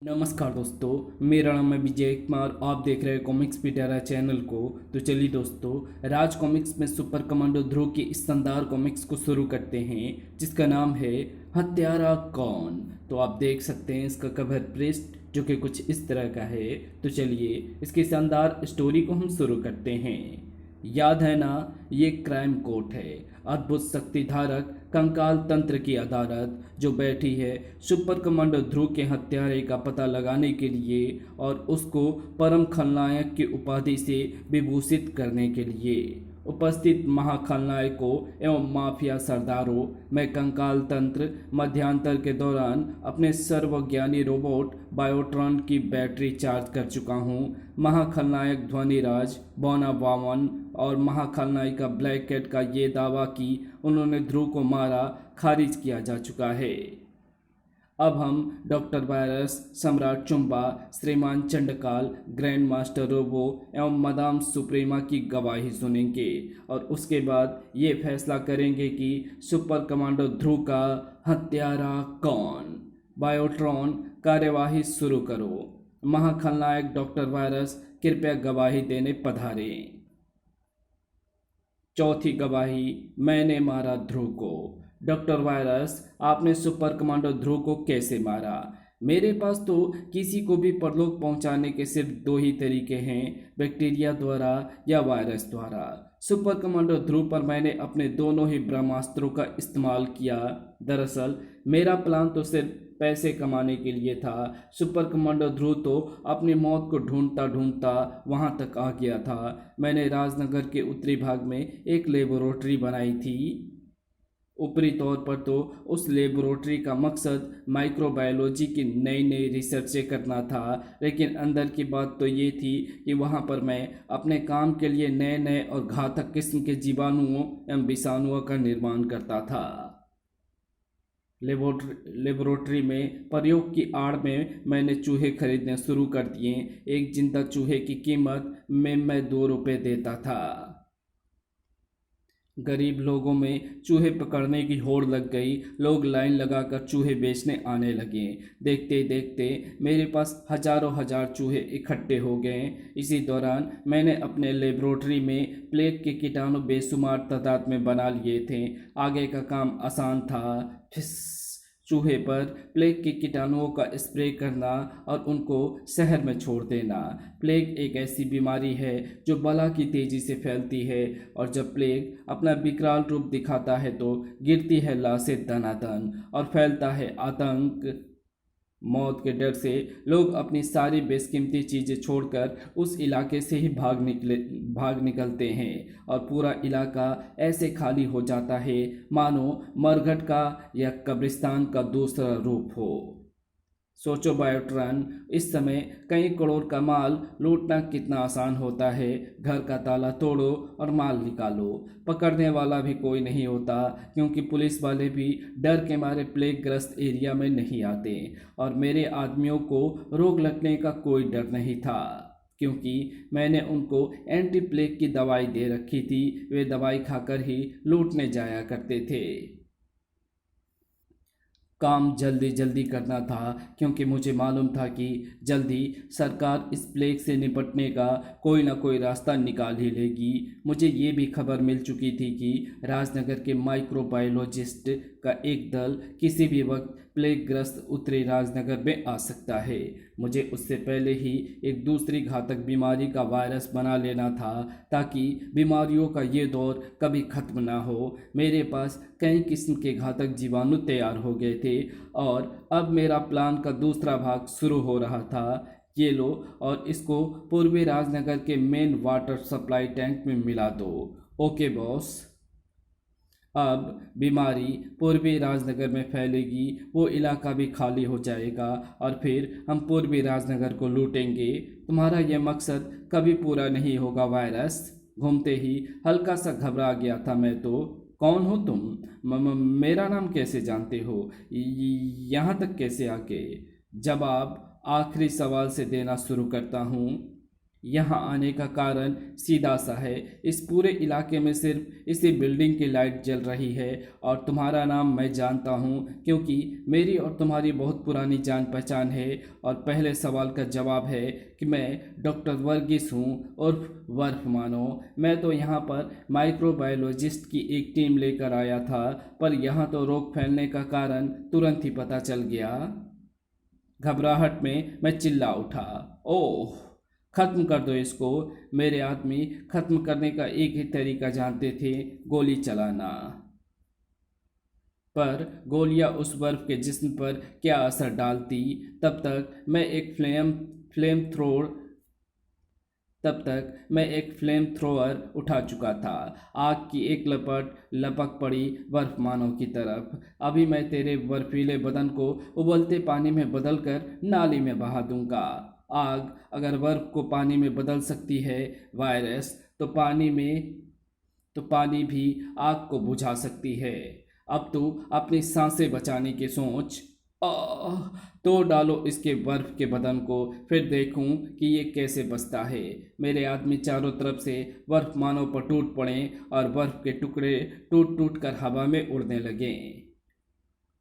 नमस्कार दोस्तों, मेरा नाम है विजय कुमार। आप देख रहे हैं कॉमिक्स पिटारा चैनल को। तो चलिए दोस्तों, राज कॉमिक्स में सुपर कमांडो ध्रुव की इस शानदार कॉमिक्स को शुरू करते हैं, जिसका नाम है हत्यारा कौन। तो आप देख सकते हैं इसका कवर पृष्ठ जो कि कुछ इस तरह का है। तो चलिए इसकी शानदार स्टोरी को हम शुरू करते हैं। याद है ना, ये क्राइम कोर्ट है, अद्भुत शक्ति धारक कंकाल तंत्र की अदालत जो बैठी है सुपर कमांडो ध्रुव के हत्यारे का पता लगाने के लिए और उसको परम खलनायक की उपाधि से विभूषित करने के लिए। उपस्थित महाखलनायकों एवं माफिया सरदारों, मैं कंकाल तंत्र मध्यांतर के दौरान अपने सर्वज्ञानी रोबोट बायोट्रॉन की बैटरी चार्ज कर चुका हूँ। महाखलनायक ध्वनिराज बौना वामन और महाखलनायिका ब्लैक कैट का ये दावा कि उन्होंने ध्रुव को मारा खारिज किया जा चुका है। अब हम डॉक्टर वायरस, सम्राट चुम्बा, श्रीमान चंडकाल, ग्रैंड मास्टर रोबो एवं मदाम सुप्रीमा की गवाही सुनेंगे और उसके बाद ये फैसला करेंगे कि सुपर कमांडो ध्रुव का हत्यारा कौन। बायोट्रॉन, कार्यवाही शुरू करो। महाखलनायक डॉक्टर वायरस, कृपया गवाही देने पधारें। चौथी गवाही, मैंने मारा ध्रुव को। डॉक्टर वायरस, आपने सुपर कमांडो ध्रुव को कैसे मारा? मेरे पास तो किसी को भी परलोक पहुंचाने के सिर्फ दो ही तरीके हैं, बैक्टीरिया द्वारा या वायरस द्वारा। सुपर कमांडो ध्रुव पर मैंने अपने दोनों ही ब्रह्मास्त्रों का इस्तेमाल किया। दरअसल मेरा प्लान तो सिर्फ पैसे कमाने के लिए था। सुपर कमांडो ध्रुव तो अपनी मौत को ढूंढता ढूंढता वहां तक आ गया था। मैंने राजनगर के उत्तरी भाग में एक लेबोरेटरी बनाई थी। ऊपरी तौर पर तो उस लेबोरेटरी का मकसद माइक्रोबायोलॉजी की नई नई रिसर्चें करना था, लेकिन अंदर की बात तो ये थी कि वहाँ पर मैं अपने काम के लिए नए नए और घातक किस्म के जीवाणुओं एवं विषाणुओं का निर्माण करता था। लेबोरेटरी में प्रयोग की आड़ में मैंने चूहे खरीदने शुरू कर दिए। एक जिंदा चूहे की कीमत में मैं 2 रुपये देता था। गरीब लोगों में चूहे पकड़ने की होड़ लग गई। लोग लाइन लगाकर चूहे बेचने आने लगे। देखते देखते मेरे पास हजारों हजार चूहे इकट्ठे हो गए। इसी दौरान मैंने अपने लेबोरेटरी में प्लेग के कीटाणु बेशुमार तादाद में बना लिए थे। आगे का काम आसान था। फिस चूहे पर प्लेग के कीटाणुओं का स्प्रे करना और उनको शहर में छोड़ देना। प्लेग एक ऐसी बीमारी है जो बला की तेजी से फैलती है और जब प्लेग अपना विकराल रूप दिखाता है तो गिरती है लाशें दनादन और फैलता है आतंक। मौत के डर से लोग अपनी सारी बेशकीमती चीज़ें छोड़कर उस इलाके से ही भाग निकलते हैं और पूरा इलाका ऐसे खाली हो जाता है मानो मरघट का या कब्रिस्तान का दूसरा रूप हो। सोचो बायोट्रॉन, इस समय कई करोड़ का माल लूटना कितना आसान होता है। घर का ताला तोड़ो और माल निकालो। पकड़ने वाला भी कोई नहीं होता, क्योंकि पुलिस वाले भी डर के मारे प्लेग ग्रस्त एरिया में नहीं आते और मेरे आदमियों को रोग लगने का कोई डर नहीं था, क्योंकि मैंने उनको एंटी प्लेग की दवाई दे रखी थी। वे दवाई खाकर ही लूटने जाया करते थे। काम जल्दी जल्दी करना था, क्योंकि मुझे मालूम था कि जल्दी सरकार इस प्लेग से निपटने का कोई ना कोई रास्ता निकाल ही लेगी। मुझे ये भी खबर मिल चुकी थी कि राजनगर के माइक्रोबायोलॉजिस्ट का एक दल किसी भी वक्त प्लेग ग्रस्त उत्तरी राजनगर में आ सकता है। मुझे उससे पहले ही एक दूसरी घातक बीमारी का वायरस बना लेना था, ताकि बीमारियों का ये दौर कभी ख़त्म ना हो। मेरे पास कई किस्म के घातक जीवाणु तैयार हो गए थे और अब मेरा प्लान का दूसरा भाग शुरू हो रहा था। ये लो और इसको पूर्वी राजनगर के मेन वाटर सप्लाई टैंक में मिला दो। Okay boss. अब बीमारी पूर्वी राजनगर में फैलेगी, वो इलाका भी खाली हो जाएगा और फिर हम पूर्वी राजनगर को लूटेंगे। तुम्हारा यह मकसद कभी पूरा नहीं होगा वायरस। घूमते ही हल्का सा घबरा गया था मैं तो। कौन हो तुम? मेरा नाम कैसे जानते हो? यहाँ तक कैसे आके? जब आप आखिरी सवाल से देना शुरू करता हूँ। यहाँ आने का कारण सीधा सा है। इस पूरे इलाके में सिर्फ इसी बिल्डिंग की लाइट जल रही है और तुम्हारा नाम मैं जानता हूँ, क्योंकि मेरी और तुम्हारी बहुत पुरानी जान पहचान है। और पहले सवाल का जवाब है कि मैं डॉक्टर वर्गीस हूँ उर्फ वर्फ मानो। मैं तो यहाँ पर माइक्रोबायोलॉजिस्ट की एक टीम लेकर आया था, पर यहाँ तो रोग फैलने का कारण तुरंत ही पता चल गया। घबराहट में मैं चिल्ला उठा, ओह खत्म कर दो इसको। मेरे आदमी खत्म करने का एक ही तरीका जानते थे, गोली चलाना। पर गोलियां उस बर्फ के जिस्म पर क्या असर डालती। तब तक मैं एक फ्लेम थ्रोअर उठा चुका था। आग की एक लपट लपक पड़ी बर्फ मानो की तरफ। अभी मैं तेरे बर्फीले बदन को उबलते पानी में बदलकर नाली में बहा दूंगा। आग अगर बर्फ को पानी में बदल सकती है वायरस, तो पानी भी आग को बुझा सकती है। अब तू अपनी सांसें बचाने की सोच। आह, तोड़ डालो इसके बर्फ के बदन को, फिर देखूं कि ये कैसे बचता है। मेरे आदमी चारों तरफ से बर्फ मानो पर टूट पड़े और बर्फ के टुकड़े टूट टूट कर हवा में उड़ने लगे।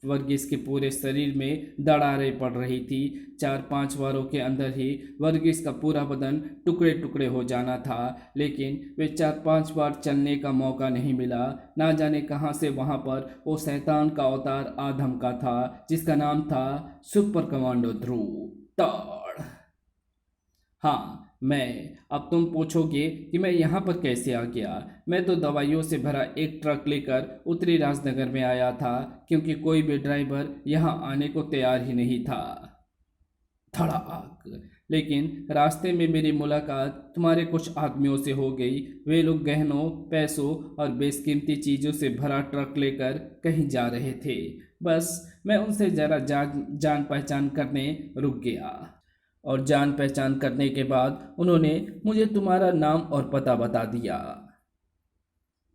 वर्गीस के पूरे शरीर में दरारें पड़ रही थी। 4-5 बारों के अंदर ही वर्गीस का पूरा बदन टुकड़े टुकड़े हो जाना था, लेकिन वे 4-5 बार चलने का मौका नहीं मिला। ना जाने कहां से वहां पर वो शैतान का अवतार आदम का था, जिसका नाम था सुपर कमांडो ध्रुव। तौड़। हाँ मैं। अब तुम पूछोगे कि मैं यहाँ पर कैसे आ गया। मैं तो दवाइयों से भरा एक ट्रक लेकर उत्तरी राजनगर में आया था, क्योंकि कोई भी ड्राइवर यहाँ आने को तैयार ही नहीं था। धड़ाक। लेकिन रास्ते में मेरी मुलाकात तुम्हारे कुछ आदमियों से हो गई। वे लोग गहनों, पैसों और बेशकीमती चीज़ों से भरा ट्रक लेकर कहीं जा रहे थे। बस मैं उनसे जरा जान पहचान करने रुक गया, और जान पहचान करने के बाद उन्होंने मुझे तुम्हारा नाम और पता बता दिया।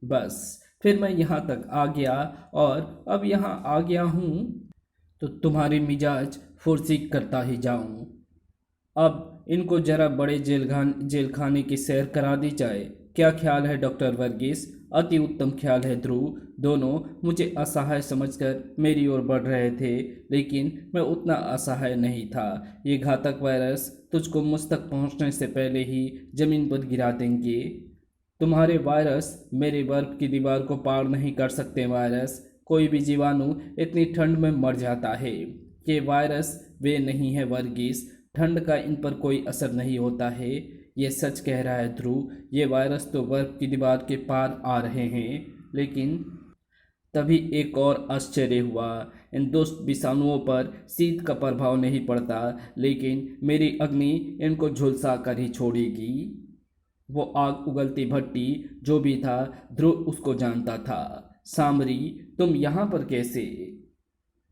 बस फिर मैं यहाँ तक आ गया, और अब यहाँ आ गया हूँ तो तुम्हारी मिजाज फुर्सत करता ही जाऊँ। अब इनको जरा बड़े जेल खाने की सैर करा दी जाए। क्या ख्याल है डॉक्टर वर्गीस? अति उत्तम ख्याल है ध्रुव। दोनों मुझे असहाय समझकर मेरी ओर बढ़ रहे थे, लेकिन मैं उतना असहाय नहीं था। ये घातक वायरस तुझको मुझ तक पहुंचने से पहले ही जमीन पर गिरा देंगे। तुम्हारे वायरस मेरे बर्फ की दीवार को पार नहीं कर सकते। वायरस, कोई भी जीवाणु इतनी ठंड में मर जाता है। ये वायरस वे नहीं है वर्गीस। ठंड का इन पर कोई असर नहीं होता है। ये सच कह रहा है ध्रुव। ये वायरस तो बर्फ की दीवार के पार आ रहे हैं। लेकिन तभी एक और आश्चर्य हुआ। इन दुष्ट विषाणुओं पर शीत का प्रभाव नहीं पड़ता, लेकिन मेरी अग्नि इनको झुलसा कर ही छोड़ेगी। वो आग उगलती भट्टी जो भी था, ध्रुव उसको जानता था। सामरी, तुम यहाँ पर कैसे?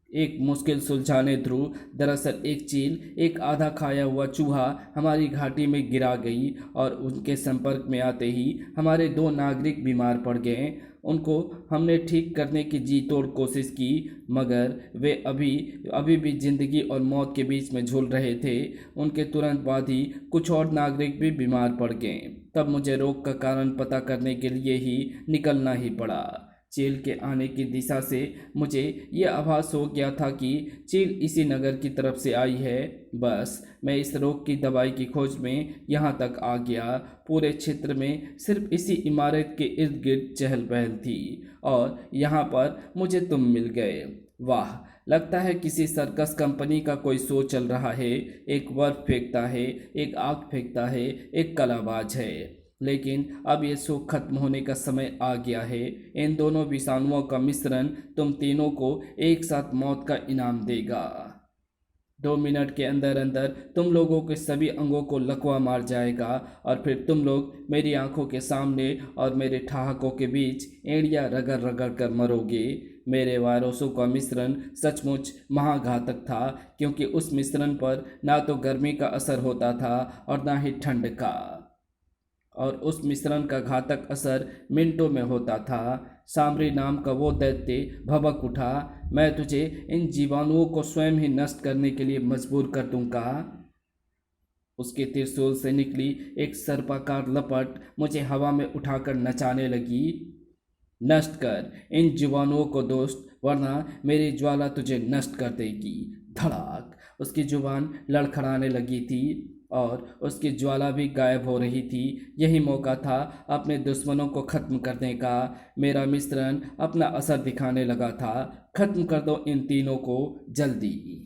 एक मुश्किल सुलझाने ध्रुव। दरअसल एक चील, एक आधा खाया हुआ चूहा हमारी घाटी में गिरा गई, और उनके संपर्क में आते ही हमारे 2 नागरिक बीमार पड़ गए। उनको हमने ठीक करने की जी तोड़ कोशिश की, मगर वे अभी भी जिंदगी और मौत के बीच में झूल रहे थे। उनके तुरंत बाद ही कुछ और नागरिक भी बीमार पड़ गए। तब मुझे रोग का कारण पता करने के लिए ही निकलना ही पड़ा। चील के आने की दिशा से मुझे ये आभास हो गया था कि चील इसी नगर की तरफ से आई है। बस मैं इस रोग की दवाई की खोज में यहाँ तक आ गया। पूरे क्षेत्र में सिर्फ इसी इमारत के इर्द गिर्द चहल पहल थी, और यहाँ पर मुझे तुम मिल गए। वाह, लगता है किसी सर्कस कंपनी का कोई शो चल रहा है। एक बर्फ फेंकता है, एक आग फेंकता है, एक कलाबाज है। लेकिन अब ये शो खत्म होने का समय आ गया है। इन दोनों विषाणुओं का मिश्रण तुम तीनों को एक साथ मौत का इनाम देगा। 2 मिनट के अंदर अंदर तुम लोगों के सभी अंगों को लकवा मार जाएगा, और फिर तुम लोग मेरी आंखों के सामने और मेरे ठहाकों के बीच एड़ियाँ रगड़ रगड़ कर मरोगे। मेरे वायरसों का मिश्रण सचमुच महाघातक था, क्योंकि उस मिश्रण पर ना तो गर्मी का असर होता था और ना ही ठंड का, और उस मिश्रण का घातक असर मिनटों में होता था। सामरी नाम का वो दैत्य भभक उठा, मैं तुझे इन जीवाणुओं को स्वयं ही नष्ट करने के लिए मजबूर कर दूंगा। उसके त्रिशूल से निकली एक सर्पाकार लपट मुझे हवा में उठाकर नचाने लगी। नष्ट कर इन जीवाणुओं को दोस्त, वरना मेरी ज्वाला तुझे नष्ट कर देगी। धड़ाक, उसकी जुबान लड़खड़ाने लगी थी और उसकी ज्वाला भी गायब हो रही थी। यही मौका था अपने दुश्मनों को खत्म करने का। मेरा मिश्रण अपना असर दिखाने लगा था। खत्म कर दो इन तीनों को जल्दी।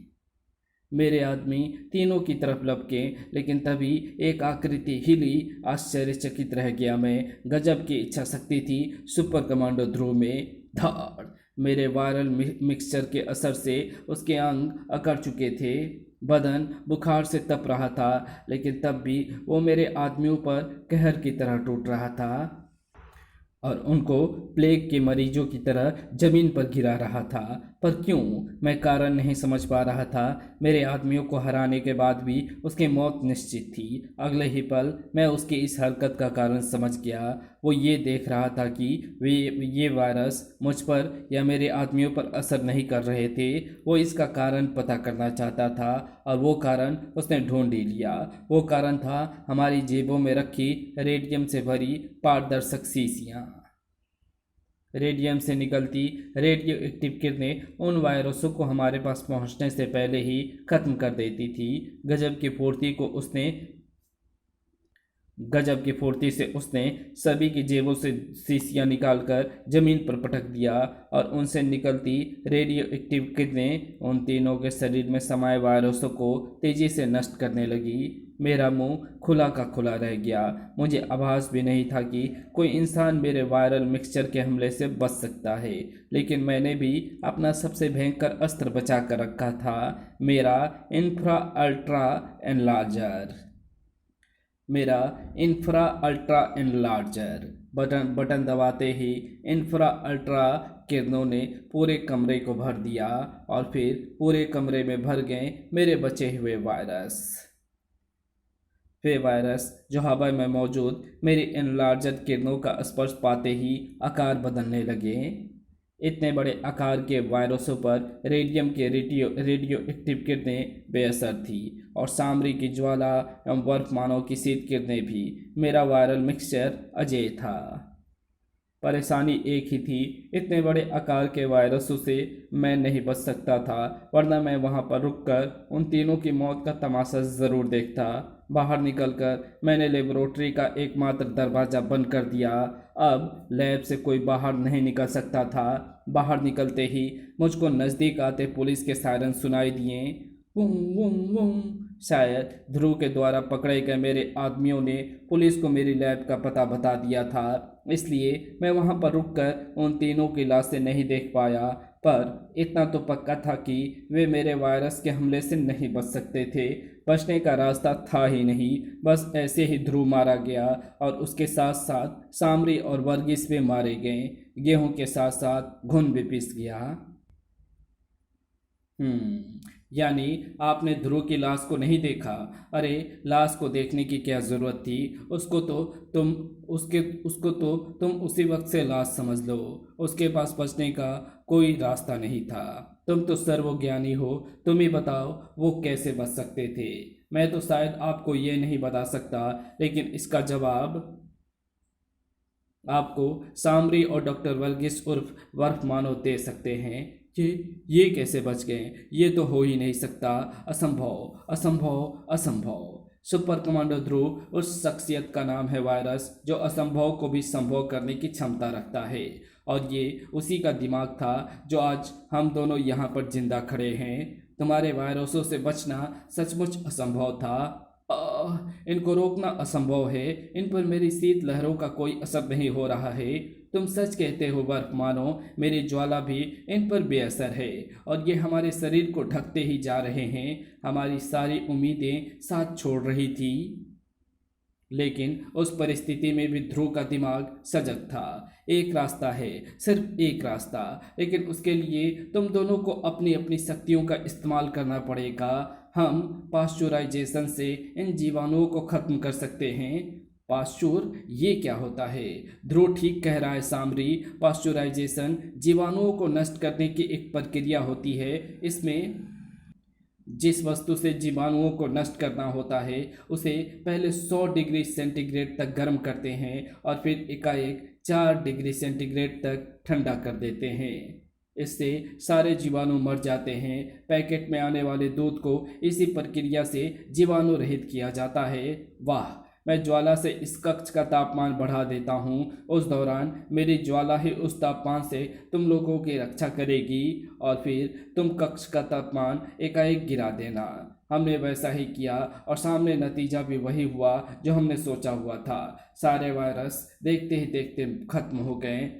मेरे आदमी तीनों की तरफ लपके, लेकिन तभी एक आकृति हिली। आश्चर्यचकित रह गया मैं। गजब की इच्छा शक्ति थी सुपर कमांडो ध्रुव में। धाड़, मेरे वायरल मिक्सचर के असर से उसके अंग अकड़ चुके थे। बदन बुखार से तप रहा था, लेकिन तब भी वो मेरे आदमियों पर कहर की तरह टूट रहा था और उनको प्लेग के मरीजों की तरह जमीन पर गिरा रहा था। पर क्यों? मैं कारण नहीं समझ पा रहा था। मेरे आदमियों को हराने के बाद भी उसकी मौत निश्चित थी। अगले ही पल मैं उसकी इस हरकत का कारण समझ गया। वो ये देख रहा था कि ये वायरस मुझ पर या मेरे आदमियों पर असर नहीं कर रहे थे। वो इसका कारण पता करना चाहता था और वो कारण उसने ढूंढ ही लिया। वो कारण था हमारी जेबों में रखी रेडियम से भरी पारदर्शक शीशियाँ। रेडियम से निकलती रेडियो एक्टिव किरणें उन वायरसों को हमारे पास पहुंचने से पहले ही खत्म कर देती थी। गजब की फुर्ती से उसने सभी की जेबों से शीशियाँ निकालकर जमीन पर पटक दिया और उनसे निकलती रेडियो एक्टिव किरणें उन तीनों के शरीर में समाये वायरसों को तेजी से नष्ट करने लगी। मेरा मुंह खुला का खुला रह गया। मुझे आभास भी नहीं था कि कोई इंसान मेरे वायरल मिक्सचर के हमले से बच सकता है, लेकिन मैंने भी अपना सबसे भयंकर अस्त्र बचा कर रखा था, मेरा इंफ्रा अल्ट्रा एनलार्जर। बटन दबाते ही इंफ्रा अल्ट्रा किरणों ने पूरे कमरे को भर दिया और फिर पूरे कमरे में भर गए मेरे बचे हुए वायरस। वे वायरस जो हवा में मौजूद मेरी एनलार्जर किरणों का स्पर्श पाते ही आकार बदलने लगे। इतने बड़े आकार के वायरसों पर रेडियम के रेडियो एक्टिव किरणें बेअसर थी और सामरी की ज्वाला एवं बर्फमानों की शीत किरणें भी। मेरा वायरल मिक्सचर अजेय था। परेशानी एक ही थी, इतने बड़े आकार के वायरसों से मैं नहीं बच सकता था, वरना मैं वहां पर रुककर उन तीनों की मौत का तमाशा ज़रूर देखता। बाहर निकलकर मैंने लेबोरेटरी का एकमात्र दरवाज़ा बंद कर दिया। अब लैब से कोई बाहर नहीं निकल सकता था। बाहर निकलते ही मुझको नज़दीक आते पुलिस के सायरन सुनाई दिए। वूं वूं वूं। शायद ध्रुव के द्वारा पकड़े गए मेरे आदमियों ने पुलिस को मेरी लैब का पता बता दिया था, इसलिए मैं वहां पर रुककर उन तीनों की लाशें नहीं देख पाया। पर इतना तो पक्का था कि वे मेरे वायरस के हमले से नहीं बच सकते थे। बचने का रास्ता था ही नहीं। बस ऐसे ही ध्रुव मारा गया और उसके साथ साथ सामरी और वर्गीस भी मारे गए। गेहूं के साथ साथ घुन भी पिस गया। यानी आपने ध्रुव की लाश को नहीं देखा? अरे, लाश को देखने की क्या जरूरत थी? उसको तो तुम उसी वक्त से लाश समझ लो। उसके पास बचने का कोई रास्ता नहीं था। तुम तो सर्वज्ञानी हो, तुम ही बताओ वो कैसे बच सकते थे। मैं तो शायद आपको ये नहीं बता सकता, लेकिन इसका जवाब आपको सामरी और डॉक्टर वर्गीस उर्फ वर्फ मानो दे सकते हैं। ये कैसे बच गए? ये तो हो ही नहीं सकता। असंभव, असंभव, असंभव। सुपर कमांडो ध्रुव उस शख्सियत का नाम है वायरस जो असंभव को भी संभव करने की क्षमता रखता है, और ये उसी का दिमाग था जो आज हम दोनों यहाँ पर जिंदा खड़े हैं। तुम्हारे वायरसों से बचना सचमुच असंभव था। इनको रोकना असंभव है। इन पर मेरी शीत लहरों का कोई असर नहीं हो रहा है। तुम सच कहते हो बर्फ मानो, मेरी ज्वाला भी इन पर बेअसर है और ये हमारे शरीर को ढकते ही जा रहे हैं। हमारी सारी उम्मीदें साथ छोड़ रही थी। लेकिन उस परिस्थिति में भी ध्रुव का दिमाग सजग था। एक रास्ता है, सिर्फ एक रास्ता, लेकिन उसके लिए तुम दोनों को अपनी अपनी शक्तियों का इस्तेमाल करना पड़ेगा। हम पाश्चुराइजेशन से इन जीवाणुओं को खत्म कर सकते हैं। पाश्चुर, ये क्या होता है? ध्रुव ठीक कह रहा है सामरी। पाश्चुराइजेशन जीवाणुओं को नष्ट करने की एक प्रक्रिया होती है। इसमें जिस वस्तु से जीवाणुओं को नष्ट करना होता है उसे पहले 100 डिग्री सेंटीग्रेड तक गर्म करते हैं और फिर एकाएक 4 डिग्री सेंटीग्रेड तक ठंडा कर देते हैं। इससे सारे जीवाणु मर जाते हैं। पैकेट में आने वाले दूध को इसी प्रक्रिया से जीवाणु रहित किया जाता है। वाह, मैं ज्वाला से इस कक्ष का तापमान बढ़ा देता हूँ। उस दौरान मेरी ज्वाला ही उस तापमान से तुम लोगों की रक्षा करेगी और फिर तुम कक्ष का तापमान एकाएक गिरा देना। हमने वैसा ही किया और सामने नतीजा भी वही हुआ जो हमने सोचा हुआ था। सारे वायरस देखते ही देखते खत्म हो गए।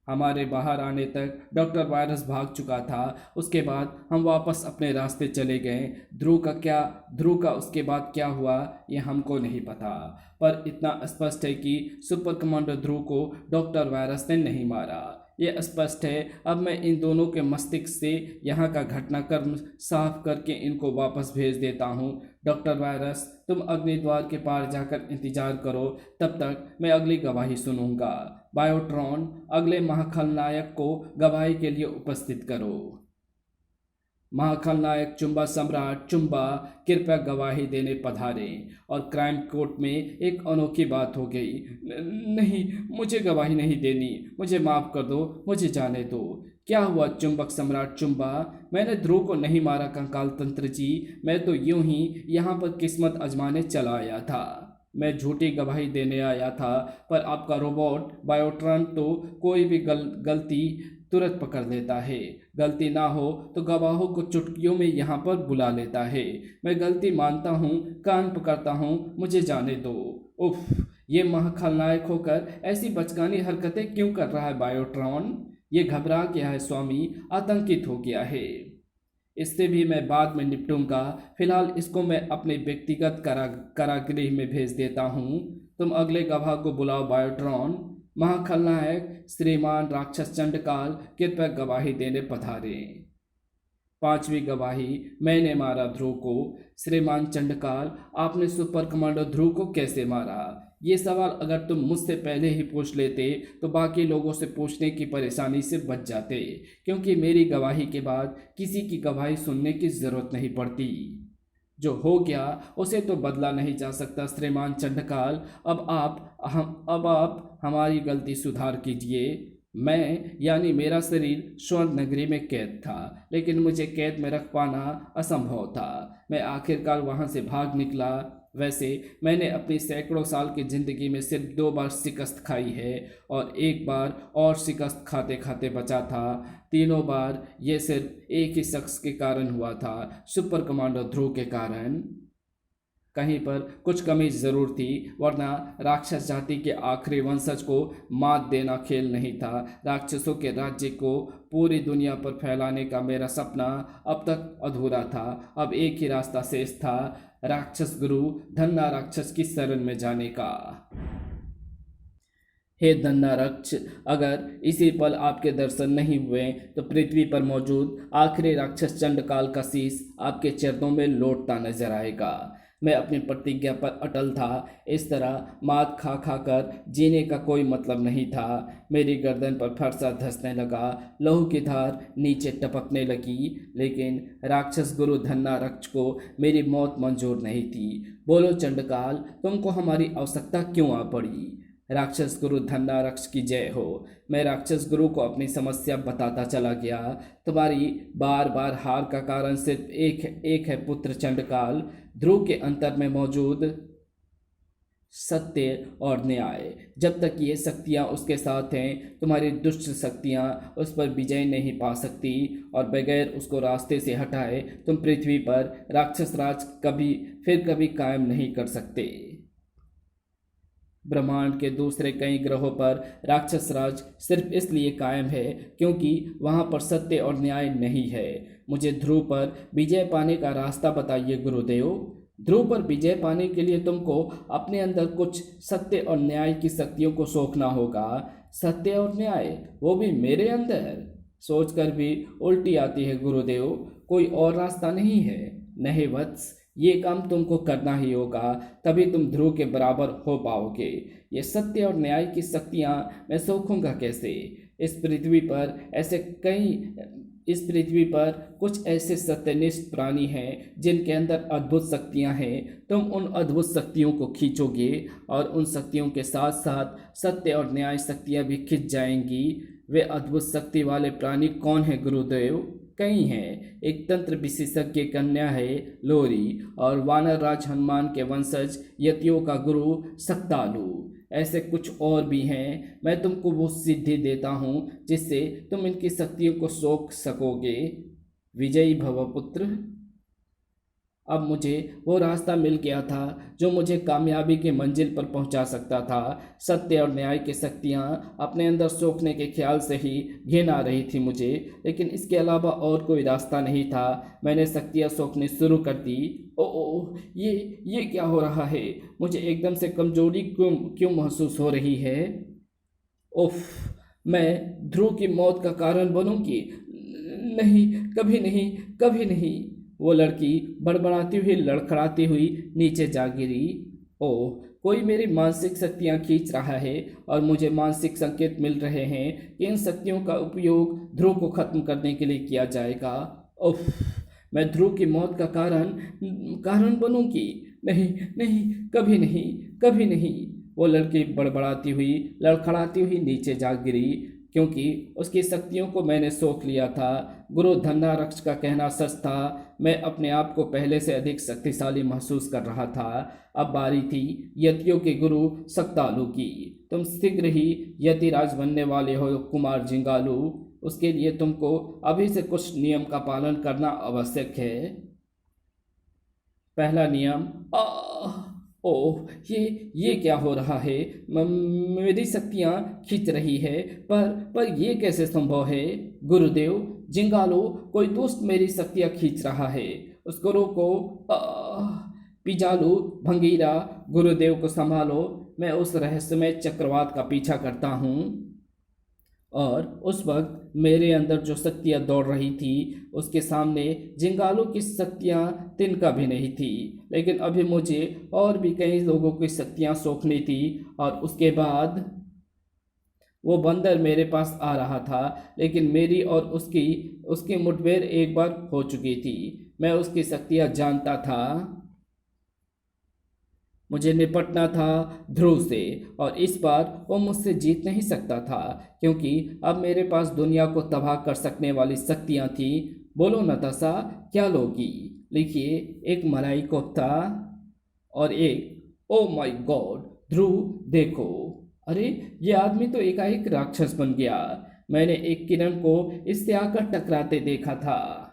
हमारे बाहर आने तक डॉक्टर वायरस भाग चुका था। उसके बाद हम वापस अपने रास्ते चले गए। ध्रुव का उसके बाद क्या हुआ ये हमको नहीं पता, पर इतना स्पष्ट है कि सुपर कमांडो ध्रुव को डॉक्टर वायरस ने नहीं मारा। ये स्पष्ट है। अब मैं इन दोनों के मस्तिष्क से यहाँ का घटनाक्रम साफ करके इनको वापस भेज देता हूँ। डॉक्टर वायरस, तुम अग्निद्वार के पार जाकर इंतजार करो, तब तक मैं अगली गवाही सुनूंगा। बायोट्रॉन, अगले महाखलनायक को गवाही के लिए उपस्थित करो। महाखलनायक चुंबा सम्राट चुंबा कृपया गवाही देने पधारे। और क्राइम कोर्ट में एक अनोखी बात हो गई। नहीं, मुझे गवाही नहीं देनी, मुझे माफ़ कर दो, मुझे जाने दो। क्या हुआ चुंबक सम्राट चुंबा? मैंने ध्रुव को नहीं मारा कंकाल तंत्र जी, मैं तो यूं ही यहाँ पर किस्मत आजमाने चला आया था। मैं झूठी गवाही देने आया था, पर आपका रोबोट बायोट्रॉन तो कोई भी गलती तुरंत पकड़ लेता है। गलती ना हो तो गवाहों को चुटकियों में यहाँ पर बुला लेता है। मैं गलती मानता हूँ, कान पकड़ता हूँ, मुझे जाने दो। उफ, ये महाखलनायक होकर ऐसी बचकानी हरकतें क्यों कर रहा है बायोट्रॉन? ये घबरा गया है स्वामी, आतंकित हो गया है। इससे भी मैं बाद में निपटूंगा। फिलहाल इसको मैं अपने व्यक्तिगत कारागृह में भेज देता हूँ। तुम अगले गवाह को बुलाओ बायोट्रॉन। महाखलनायक श्रीमान राक्षस चंडकाल कृपया गवाही देने पधारे। 5वीं गवाही, मैंने मारा ध्रुव को। श्रीमान चंडकाल, आपने सुपर कमांडो ध्रुव को कैसे मारा? ये सवाल अगर तुम मुझसे पहले ही पूछ लेते तो बाकी लोगों से पूछने की परेशानी से बच जाते, क्योंकि मेरी गवाही के बाद किसी की गवाही सुनने की जरूरत नहीं पड़ती। जो हो गया उसे तो बदला नहीं जा सकता श्रीमान चंडकाल। अब आप हमारी गलती सुधार कीजिए। मैं यानी मेरा शरीर स्वर्ण नगरी में कैद था, लेकिन मुझे कैद में रख पाना असंभव था। मैं आखिरकार वहां से भाग निकला। वैसे मैंने अपनी सैकड़ों साल की ज़िंदगी में सिर्फ 2 बार शिकस्त खाई है और एक बार और शिकस्त खाते खाते बचा था। तीनों बार ये सिर्फ एक ही शख्स के कारण हुआ था, सुपर कमांडो ध्रुव के कारण। कहीं पर कुछ कमी ज़रूर थी, वरना राक्षस जाति के आखिरी वंशज को मात देना खेल नहीं था। राक्षसों के राज्य को पूरी दुनिया पर फैलाने का मेरा सपना अब तक अधूरा था। अब एक ही रास्ता शेष था, राक्षस गुरु धन्ना राक्षस की शरण में जाने का। हे धन्ना राक्ष, अगर इसी पल आपके दर्शन नहीं हुए तो पृथ्वी पर मौजूद आखिरी राक्षस चंडकाल का शीश आपके चरणों में लौटता नजर आएगा। मैं अपनी प्रतिज्ञा पर अटल था। इस तरह मात खा खा कर जीने का कोई मतलब नहीं था। मेरी गर्दन पर फरसा धंसने लगा, लहू की धार नीचे टपकने लगी, लेकिन राक्षस गुरु धन्ना रक्ष को मेरी मौत मंजूर नहीं थी। बोलो चंडकाल, तुमको हमारी आवश्यकता क्यों आ पड़ी? राक्षस गुरु धन्ना रक्ष की जय हो। मैं राक्षस गुरु को अपनी समस्या बताता चला गया। तुम्हारी बार बार हार का कारण सिर्फ एक है पुत्र चंडकाल। ध्रुव के अंतर में मौजूद सत्य और न्याय। जब तक ये शक्तियाँ उसके साथ हैं, तुम्हारी दुष्ट शक्तियाँ उस पर विजय नहीं पा सकती, और बगैर उसको रास्ते से हटाए तुम पृथ्वी पर राक्षस राज कभी कायम नहीं कर सकते। ब्रह्मांड के दूसरे कई ग्रहों पर राक्षस राज सिर्फ इसलिए कायम है क्योंकि वहां पर सत्य और न्याय नहीं है। मुझे ध्रुव पर विजय पाने का रास्ता बताइए गुरुदेव। ध्रुव पर विजय पाने के लिए तुमको अपने अंदर कुछ सत्य और न्याय की शक्तियों को सोखना होगा। सत्य और न्याय, वो भी मेरे अंदर? सोचकर भी उल्टी आती है गुरुदेव। कोई और रास्ता नहीं है? नहीं वत्स, ये काम तुमको करना ही होगा, तभी तुम ध्रुव के बराबर हो पाओगे। ये सत्य और न्याय की शक्तियाँ मैं सोखूंगा कैसे? इस पृथ्वी पर इस पृथ्वी पर कुछ ऐसे सत्यनिष्ठ प्राणी हैं जिनके अंदर अद्भुत शक्तियां हैं। तुम उन अद्भुत शक्तियों को खींचोगे और उन शक्तियों के साथ साथ सत्य और न्याय शक्तियां भी खिंच जाएंगी। वे अद्भुत शक्ति वाले प्राणी कौन है गुरुदेव? कई हैं। एक तंत्र विशेषज्ञ कन्या है लोरी, और वानर राज हनुमान के वंशज यतियों का गुरु सक्तालु। ऐसे कुछ और भी हैं। मैं तुमको वो सिद्धि देता हूँ जिससे तुम इनकी शक्तियों को सोख सकोगे। विजयी भव पुत्र। अब मुझे वो रास्ता मिल गया था जो मुझे कामयाबी की मंजिल पर पहुंचा सकता था। सत्य और न्याय की शक्तियाँ अपने अंदर सोखने के ख्याल से ही घिन आ रही थी मुझे, लेकिन इसके अलावा और कोई रास्ता नहीं था। मैंने शक्तियाँ सोखनी शुरू कर दी। ओ, ये क्या हो रहा है? मुझे एकदम से कमजोरी क्यों महसूस हो रही है? उफ, मैं ध्रुव की मौत का कारण बनूंगी? नहीं, कभी नहीं, कभी नहीं। वो लड़की बड़बड़ाती हुई लड़खड़ाती हुई नीचे जा गिरी। ओह, कोई मेरी मानसिक शक्तियाँ खींच रहा है और मुझे मानसिक संकेत मिल रहे हैं कि इन शक्तियों का उपयोग ध्रुव को खत्म करने के लिए किया जाएगा। उफ, मैं ध्रुव की मौत का कारण बनूंगी? नहीं नहीं, कभी नहीं, कभी नहीं। वो लड़की बड़बड़ाती हुई लड़खड़ाती हुई नीचे जा गिरी, क्योंकि उसकी शक्तियों को मैंने सोख लिया था। गुरु धन्नारक्ष का कहना सच था। मैं अपने आप को पहले से अधिक शक्तिशाली महसूस कर रहा था। अब बारी थी यतियों के गुरु सक्तालु की। तुम शीघ्र ही यतिराज बनने वाले हो कुमार जिंगालू। उसके लिए तुमको अभी से कुछ नियम का पालन करना आवश्यक है। पहला नियम। ओह, ये क्या हो रहा है? मेरी शक्तियाँ खींच रही है, पर ये कैसे संभव है? गुरुदेव, जिंगालो, कोई दोस्त मेरी शक्तियाँ खींच रहा है, उसको रोको। पिजालू, भंगीरा, गुरुदेव को संभालो। मैं उस रहस्यमय चक्रवात का पीछा करता हूँ। और उस वक्त मेरे अंदर जो शक्तियाँ दौड़ रही थी उसके सामने जिंगालों की शक्तियाँ तिनका भी नहीं थी। लेकिन अभी मुझे और भी कई लोगों की शक्तियाँ सोखनी थी। और उसके बाद वो बंदर मेरे पास आ रहा था, लेकिन मेरी और उसकी मुठभेड़ एक बार हो चुकी थी। मैं उसकी शक्तियाँ जानता था। मुझे निपटना था ध्रुव से, और इस बार वो मुझसे जीत नहीं सकता था, क्योंकि अब मेरे पास दुनिया को तबाह कर सकने वाली शक्तियाँ थी। बोलो नताशा, क्या लोगी? लिखिए, एक मलाई कोफ्ता और एक ओ माय गॉड ध्रुव देखो। अरे, ये आदमी तो एकाएक राक्षस बन गया। मैंने एक किरण को इससे आकर टकराते देखा था।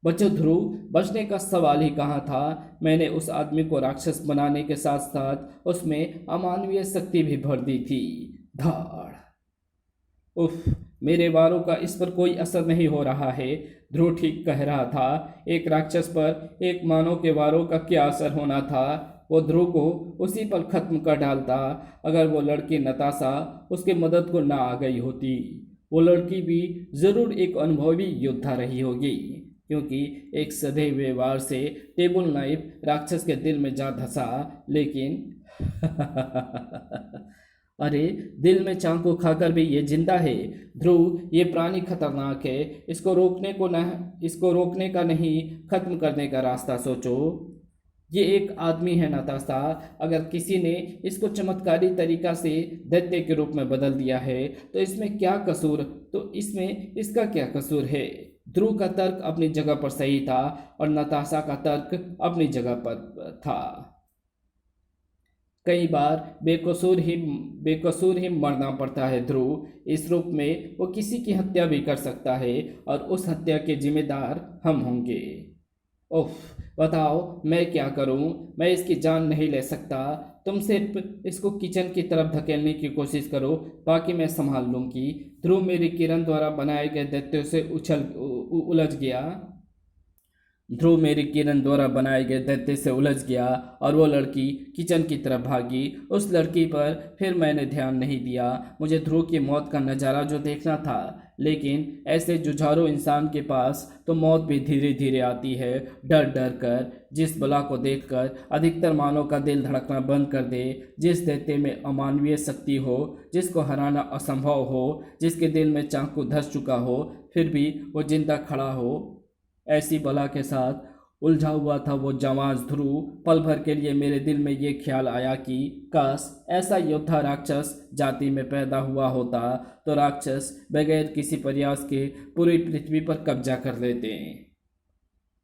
बच्चों, ध्रुव बचने का सवाल ही कहाँ था। मैंने उस आदमी को राक्षस बनाने के साथ साथ उसमें अमानवीय शक्ति भी भर दी थी। धाड़। उफ, मेरे वारों का इस पर कोई असर नहीं हो रहा है। ध्रुव ठीक कह रहा था। एक राक्षस पर एक मानव के वारों का क्या असर होना था? वो ध्रुव को उसी पर खत्म कर डालता। अगर वो लड़की नताशा उसकी मदद को ना आ गई होती। वो लड़की भी जरूर एक अनुभवी योद्धा रही होगी, क्योंकि एक सधे हुए वार से टेबल नाइफ राक्षस के दिल में जा धंसा। लेकिन अरे, दिल में चाकू खाकर भी ये जिंदा है। ध्रुव, ये प्राणी खतरनाक है। इसको रोकने का नहीं, खत्म करने का रास्ता सोचो। ये एक आदमी है नताशा। अगर किसी ने इसको चमत्कारी तरीका से दैत्य के रूप में बदल दिया है तो इसमें क्या कसूर? इसका क्या कसूर है? ध्रुव का तर्क अपनी जगह पर सही था और नताशा का तर्क अपनी जगह पर था। कई बार बेकसूर ही मरना पड़ता है ध्रुव। इस रूप में वो किसी की हत्या भी कर सकता है और उस हत्या के जिम्मेदार हम होंगे। ओह, बताओ मैं क्या करूं? मैं इसकी जान नहीं ले सकता। तुम सिर्फ इसको किचन की तरफ धकेलने की कोशिश करो, बाकी मैं संभाल लूंगी। ध्रुव मेरी किरण द्वारा बनाए गए दैत्यों से उलझ गया। ध्रुव मेरी किरण द्वारा बनाए गए दैत्य से उलझ गया और वो लड़की किचन की तरफ भागी। उस लड़की पर फिर मैंने ध्यान नहीं दिया। मुझे ध्रुव की मौत का नज़ारा जो देखना था, लेकिन ऐसे जुझारू इंसान के पास तो मौत भी धीरे धीरे आती है, डर डर कर। जिस बला को देखकर अधिकतर मानव का दिल धड़कना बंद कर दे, जिस दैत्य में अमानवीय शक्ति हो, जिसको हराना असंभव हो, जिसके दिल में चाकू धस चुका हो, फिर भी वो जिंदा खड़ा हो। ऐसी बला के साथ उलझा हुआ था वो जवान ध्रुव। पल भर के लिए मेरे दिल में ये ख्याल आया कि काश ऐसा योद्धा राक्षस जाति में पैदा हुआ होता तो राक्षस बगैर किसी प्रयास के पूरी पृथ्वी पर कब्जा कर लेते।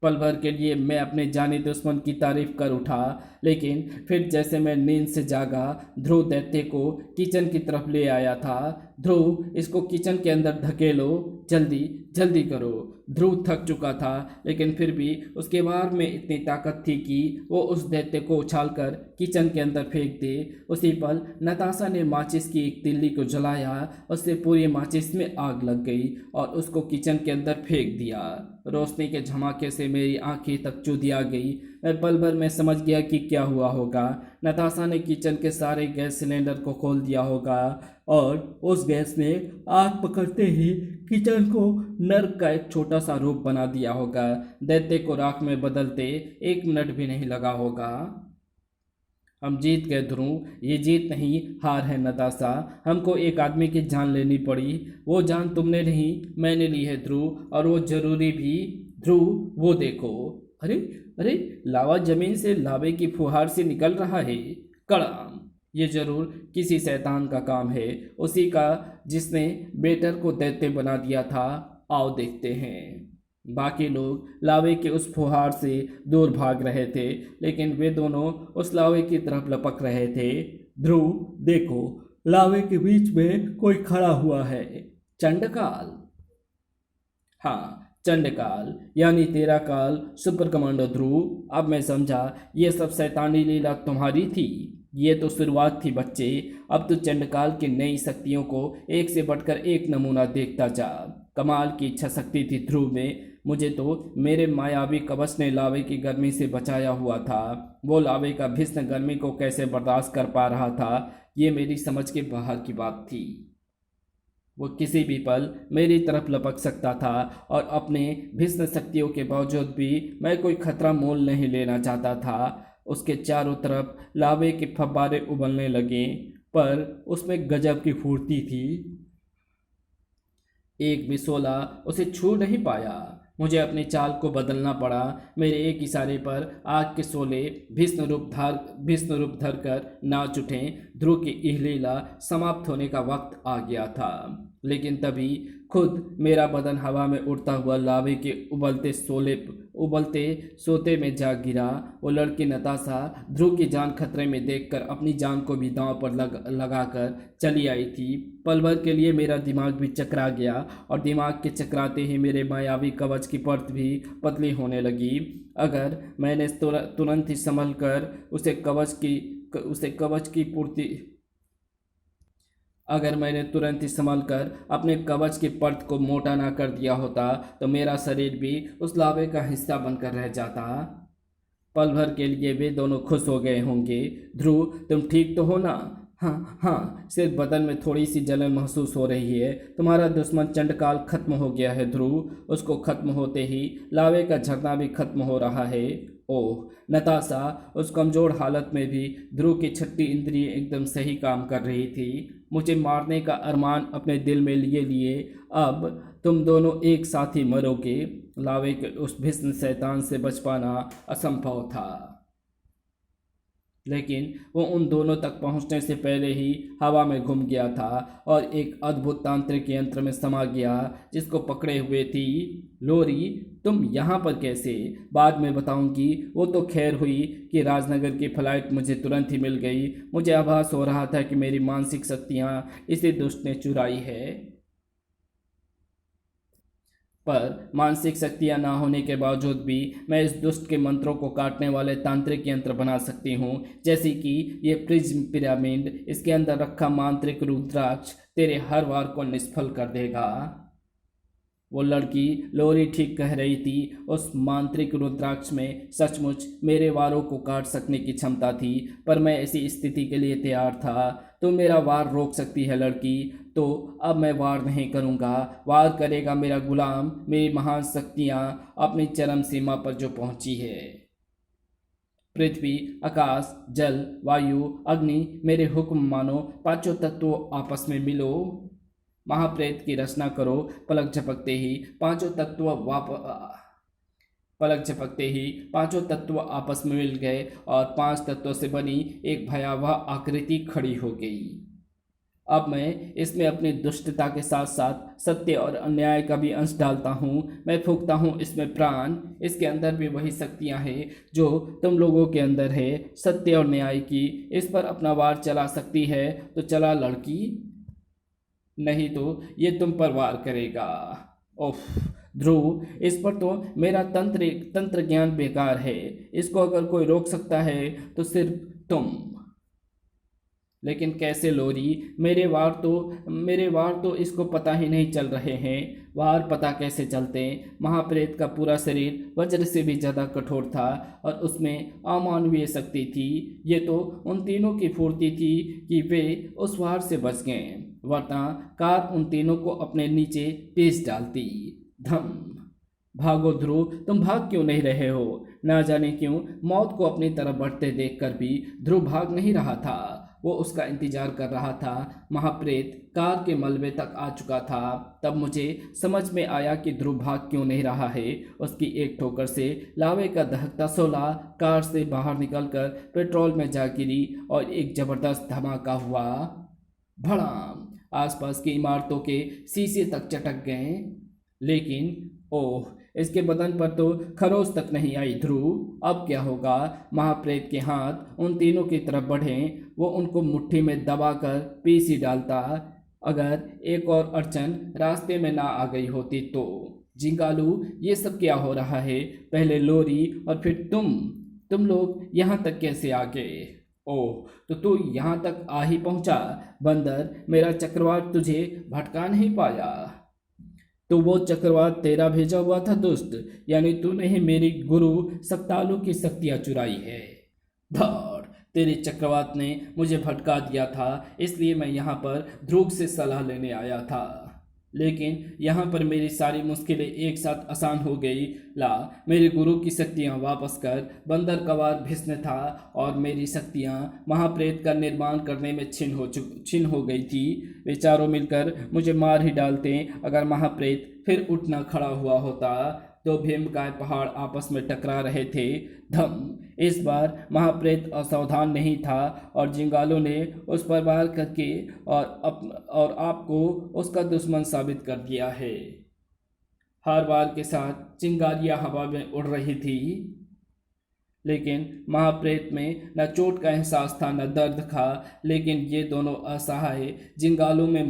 पल भर के लिए मैं अपने जानी दुश्मन की तारीफ कर उठा, लेकिन फिर जैसे मैं नींद से जागा, ध्रुव दैत्य को किचन की तरफ ले आया था। ध्रुव, इसको किचन के अंदर धकेलो, जल्दी जल्दी करो। ध्रुव थक चुका था, लेकिन फिर भी उसके बाहर में इतनी ताकत थी कि वो उस दैत्य को उछालकर किचन के अंदर फेंक दे। उसी पल नताशा ने माचिस की एक तिल्ली को जलाया, उससे पूरी माचिस में आग लग गई और उसको किचन के अंदर फेंक दिया। रोशनी के झमाके से मेरी आंखें तक चुदिया गई। मैं पल भर में समझ गया कि क्या हुआ होगा। नताशा ने किचन के सारे गैस सिलेंडर को खोल दिया होगा और उस गैस ने आग पकड़ते ही किचन को नर्क का एक छोटा सा रूप बना दिया होगा। दैत्य को राख में बदलते 1 मिनट भी नहीं लगा होगा। हम जीत गए ध्रुव, ये जीत नहीं हार है नताशा। हमको एक आदमी की जान लेनी पड़ी। वो जान तुमने नहीं, मैंने ली है ध्रुव, और वो जरूरी भी। ध्रुव, वो देखो। अरे अरे, लावा जमीन से लावे की फुहार से निकल रहा है। कड़ाम, ये जरूर किसी शैतान का काम है, उसी का जिसने बेटर को दैत्य बना दिया था। आओ देखते हैं। बाकी लोग लावे के उस फुहार से दूर भाग रहे थे, लेकिन वे दोनों उस लावे की तरफ लपक रहे थे। ध्रुव देखो, लावे के बीच में कोई खड़ा हुआ है। चंडकाल। हाँ, चंडकाल, यानी तेरा काल। सुपर कमांडो ध्रुव, अब मैं समझा ये सब शैतानी लीला तुम्हारी थी। ये तो शुरुआत थी बच्चे, अब तो चंडकाल की नई शक्तियों को एक से बढ़कर एक नमूना देखता जा। कमाल की इच्छा शक्ति थी ध्रुव में। मुझे तो मेरे मायावी कवच ने लावे की गर्मी से बचाया हुआ था। वो लावे का भीषण गर्मी को कैसे बर्दाश्त कर पा रहा था, ये मेरी समझ के बाहर की बात थी। वो किसी भी पल मेरी तरफ लपक सकता था, और अपने भीषण शक्तियों के बावजूद भी मैं कोई खतरा मोल नहीं लेना चाहता था। उसके चारों तरफ लावे के फव्वारे उबलने लगे, पर उसमें गजब की फुर्ती थी। एक भी शोला उसे छू नहीं पाया। मुझे अपनी चाल को बदलना पड़ा। मेरे एक इशारे पर आग के शोले भीष्म रूप धरकर नाच उठे। ध्रुव की यह लीला समाप्त होने का वक्त आ गया था, लेकिन तभी खुद मेरा बदन हवा में उड़ता हुआ लावे के उबलते सोते में जा गिरा। वो लड़की नताशा ध्रुव की जान खतरे में देखकर अपनी जान को भी दांव पर लगाकर चली आई थी। पल भर के लिए मेरा दिमाग भी चकरा गया, और दिमाग के चकराते ही मेरे मायावी कवच की परत भी पतली होने लगी। अगर मैंने तुरंत ही संभल कर उसे कवच की पूर्ति अगर मैंने तुरंत ही संभल कर अपने कवच की परत को मोटा ना कर दिया होता, तो मेरा शरीर भी उस लावे का हिस्सा बनकर रह जाता। पल भर के लिए वे दोनों खुश हो गए होंगे। ध्रुव, तुम ठीक तो हो ना? हाँ हाँ, सिर्फ बदन में थोड़ी सी जलन महसूस हो रही है। तुम्हारा दुश्मन चंडकाल खत्म हो गया है ध्रुव। उसको खत्म होते ही लावे का झरना भी खत्म हो रहा है। ओह, नताशा उस कमजोर हालत में भी ध्रुव की छठी इंद्रिय एकदम सही काम कर रही थी। मुझे मारने का अरमान अपने दिल में लिए लिए अब तुम दोनों एक साथ ही मरोगे। लावे के उस भीष्म शैतान से बच पाना असंभव था, लेकिन वो उन दोनों तक पहुंचने से पहले ही हवा में घूम गया था और एक अद्भुत तांत्रिक यंत्र में समा गया, जिसको पकड़े हुए थी। लोरी, तुम यहाँ पर कैसे? बाद में बताऊंगी। वो तो खैर हुई कि राजनगर की फ्लाइट मुझे तुरंत ही मिल गई। मुझे आभास हो रहा था कि मेरी मानसिक शक्तियाँ इसी दुष्ट ने चुराई है, पर मानसिक शक्तियाँ ना होने के बावजूद भी मैं इस दुष्ट के मंत्रों को काटने वाले तांत्रिक यंत्र बना सकती हूँ, जैसे कि ये प्रिज्म पिरामिड। इसके अंदर रखा मांत्रिक रुद्राक्ष तेरे हर वार को निष्फल कर देगा। वो लड़की लोरी ठीक कह रही थी। उस मांत्रिक रुद्राक्ष में सचमुच मेरे वारों को काट सकने की क्षमता थी, पर मैं ऐसी स्थिति के लिए तैयार था। तो मेरा वार रोक सकती है लड़की, तो अब मैं वार नहीं करूँगा। वार करेगा मेरा गुलाम। मेरी महान शक्तियाँ अपनी चरम सीमा पर जो पहुँची है। पृथ्वी, आकाश, जल, वायु, अग्नि, मेरे हुक्म मानो। पांचों तत्वों आपस में मिलो। महाप्रेत की रचना करो। पलक झपकते ही पांचों तत्व आपस में मिल गए और 5 तत्वों से बनी एक भयावह आकृति खड़ी हो गई। अब मैं इसमें अपनी दुष्टता के साथ साथ सत्य और अन्याय का भी अंश डालता हूँ। मैं फूंकता हूँ इसमें प्राण। इसके अंदर भी वही शक्तियाँ हैं जो तुम लोगों के अंदर है, सत्य और न्याय की। इस पर अपना वार चला सकती है तो चला लड़की, नहीं तो ये तुम पर वार करेगा। ओफ ध्रुव, इस पर तो मेरा तंत्र ज्ञान बेकार है। इसको अगर कोई रोक सकता है तो सिर्फ तुम। लेकिन कैसे लोरी? मेरे वार तो इसको पता ही नहीं चल रहे हैं। वार पता कैसे चलते? महाप्रेत का पूरा शरीर वज्र से भी ज़्यादा कठोर था और उसमें अमानवीय शक्ति थी। ये तो उन तीनों की फुर्ती थी कि वे उस वार से बच गए, वरना कार उन तीनों को अपने नीचे पेश डालती। धम। भागो ध्रुव, तुम भाग क्यों नहीं रहे हो? ना जाने क्यों मौत को अपनी तरफ बढ़ते देखकर भी ध्रुव भाग नहीं रहा था। वो उसका इंतजार कर रहा था। महाप्रेत कार के मलबे तक आ चुका था। तब मुझे समझ में आया कि ध्रुव भाग क्यों नहीं रहा है। उसकी एक ठोकर से लावे का दहकता शोला कार से बाहर निकलकर पेट्रोल में जा गिरी और एक जबरदस्त धमाका हुआ। भड़ाम! आसपास की इमारतों के शीशे तक चटक गए। लेकिन ओह, इसके बदन पर तो खरोच तक नहीं आई। ध्रुव, अब क्या होगा? महाप्रेत के हाथ उन तीनों की तरफ बढ़े। वो उनको मुट्ठी में दबाकर पीस ही डालता अगर एक और अड़चन रास्ते में ना आ गई होती तो। जिंगालू, ये सब क्या हो रहा है? पहले लोरी और फिर तुम लोग यहाँ तक कैसे आ गए? ओह, तो तू यहाँ तक आ ही पहुँचा। बंदर, मेरा चक्रवात तुझे भटका नहीं पाया? तो वो चक्रवात तेरा भेजा हुआ था दुष्ट, यानी तूने ही मेरी गुरु सक्तालु की शक्तियाँ चुराई है। धड़! तेरे चक्रवात ने मुझे भटका दिया था, इसलिए मैं यहाँ पर ध्रुव से सलाह लेने आया था। लेकिन यहाँ पर मेरी सारी मुश्किलें एक साथ आसान हो गई। ला मेरे गुरु की शक्तियाँ वापस कर। बंदर का वार भीष्म था और मेरी शक्तियाँ महाप्रेत का निर्माण करने में छिन हो गई थी। वे चारों मिलकर मुझे मार ही डालते अगर महाप्रेत फिर उठना खड़ा हुआ होता। तो भीमकाय पहाड़ आपस में टकरा रहे थे। धम! इस बार महाप्रेत असावधान नहीं था और जिंगालों ने उस पर वार करके और आपको उसका दुश्मन साबित कर दिया है। हर बार के साथ चिंगारियां हवा में उड़ रही थी, लेकिन महाप्रेत में न चोट का एहसास था न दर्द था। लेकिन ये दोनों असहाय जिंगालों में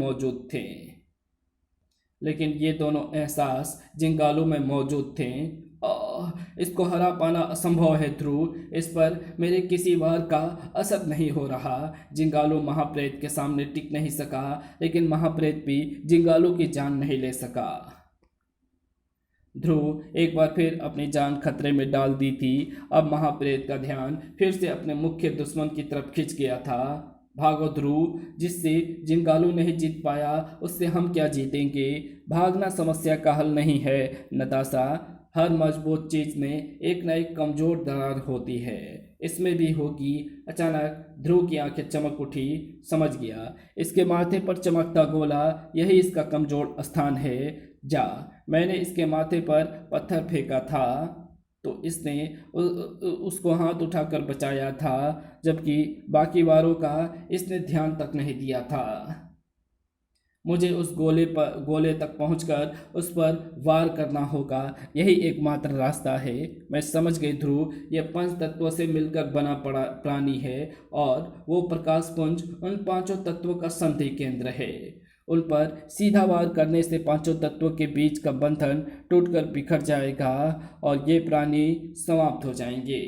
मौजूद थे। इसको हरा पाना असंभव है ध्रुव। इस पर मेरे किसी वार का असर नहीं हो रहा। जिंगालो महाप्रेत के सामने टिक नहीं सका, लेकिन महाप्रेत भी जिंगालो की जान नहीं ले सका। ध्रुव एक बार फिर अपनी जान खतरे में डाल दी थी। अब महाप्रेत का ध्यान फिर से अपने मुख्य दुश्मन की तरफ खिंच गया था। भागो ध्रुव, जिससे जिंगालू नहीं जीत पाया उससे हम क्या जीतेंगे? भागना समस्या का हल नहीं है नताशा। हर मजबूत चीज में एक न एक कमजोर दरार होती है, इसमें भी होगी। अचानक ध्रुव की आंखें चमक उठी। समझ गया, इसके माथे पर चमकता गोला यही इसका कमजोर स्थान है। जा, मैंने इसके माथे पर पत्थर फेंका था तो इसने उसको हाथ उठाकर बचाया था, जबकि बाकी वारों का इसने ध्यान तक नहीं दिया था। मुझे उस गोले तक पहुंचकर उस पर वार करना होगा। यही एकमात्र रास्ता है। मैं समझ गई ध्रुव, यह 5 तत्वों से मिलकर बना पड़ा प्राणी है और वो प्रकाश पुंज उन 5 तत्वों का संधि केंद्र है। उन पर सीधा वार करने से 5 तत्वों के बीच का बंधन टूटकर बिखर जाएगा और ये प्राणी समाप्त हो जाएंगे।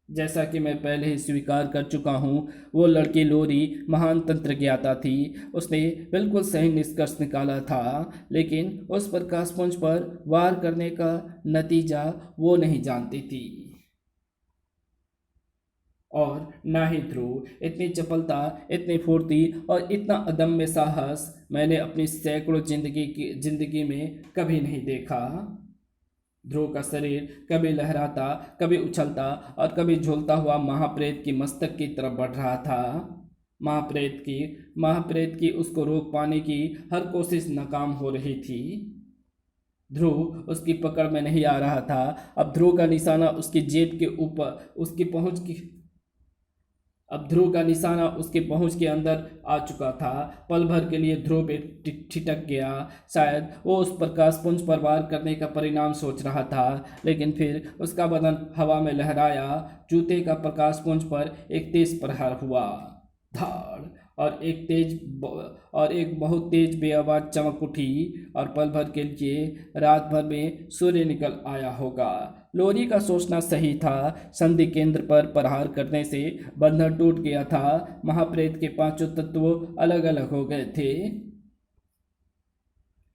जैसा कि मैं पहले ही स्वीकार कर चुका हूँ, वो लड़की लोरी महान तंत्र ज्ञाता थी। उसने बिल्कुल सही निष्कर्ष निकाला था, लेकिन उस प्रकाशपुंज पर वार करने का नतीजा वो नहीं जानती थी। और ना ही ध्रुव। इतनी चपलता, इतनी फुर्ती और इतना अदम्य साहस मैंने अपनी सैकड़ों जिंदगी में कभी नहीं देखा। ध्रुव का शरीर कभी लहराता, कभी उछलता और कभी झूलता हुआ महाप्रेत की मस्तक की तरफ बढ़ रहा था। महाप्रेत की उसको रोक पाने की हर कोशिश नाकाम हो रही थी। ध्रुव उसकी पकड़ में नहीं आ रहा था। अब ध्रुव का निशाना उसकी जेब के ऊपर उसकी पहुंच की अब ध्रुव का निशाना उसके पहुंच के अंदर आ चुका था। पल भर के लिए ध्रुव ठिठक गया। शायद वो उस प्रकाश पुंज पर वार करने का परिणाम सोच रहा था, लेकिन फिर उसका बदन हवा में लहराया। जूते का प्रकाश पुंज पर एक तेज प्रहार हुआ। धाड़ और एक बहुत तेज बेआवाज चमक उठी और पल भर के लिए रात भर में सूर्य निकल आया होगा। लोरी का सोचना सही था। संधि केंद्र पर प्रहार करने से बंधन टूट गया था। महाप्रेत के पांचों तत्व अलग अलग हो गए थे,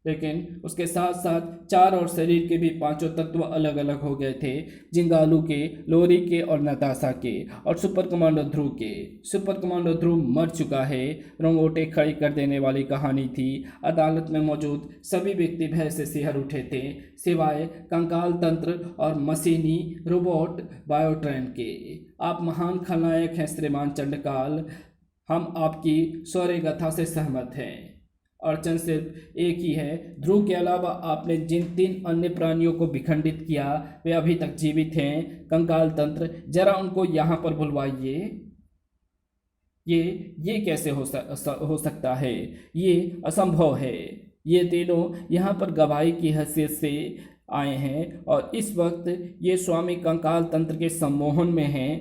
लेकिन उसके साथ साथ चार और शरीर के भी पांचों तत्व अलग अलग हो गए थे। जिंगालू के, लोरी के और नताशा के और सुपर कमांडो ध्रुव के। सुपर कमांडो ध्रुव मर चुका है, रोंगोटे खड़ी कर देने वाली कहानी थी। अदालत में मौजूद सभी व्यक्ति भय से सिहर उठे थे, सिवाय कंकाल तंत्र और मशीनी रोबोट बायोट्रेन के। आप महान खलनायक हैं श्रीमान चंडकाल, हम आपकी शौर्य गाथा से सहमत हैं। अड़चन सिर्फ एक ही है, ध्रुव के अलावा आपने जिन 3 अन्य प्राणियों को विखंडित किया वे अभी तक जीवित हैं। कंकाल तंत्र, जरा उनको यहाँ पर बुलवाइए। ये कैसे हो सकता है? ये असंभव है। ये तीनों यहाँ पर गवाही की हैसियत से आए हैं और इस वक्त ये स्वामी कंकाल तंत्र के सम्मोहन में हैं।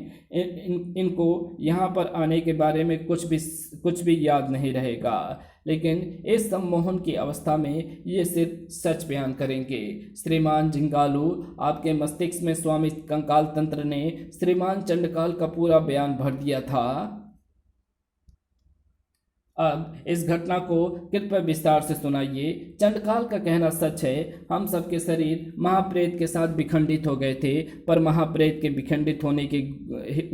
इनको यहाँ पर आने के बारे में कुछ भी याद नहीं रहेगा, लेकिन इस सम्मोहन की अवस्था में ये सिर्फ सच बयान करेंगे। श्रीमान जिंगालू, आपके मस्तिष्क में स्वामी कंकाल तंत्र ने श्रीमान चंडकाल का पूरा बयान भर दिया था। अब इस घटना को कृपया विस्तार से सुनाइए। चंडकाल का कहना सच है, हम सबके शरीर महाप्रेत के साथ विखंडित हो गए थे, पर महाप्रेत के विखंडित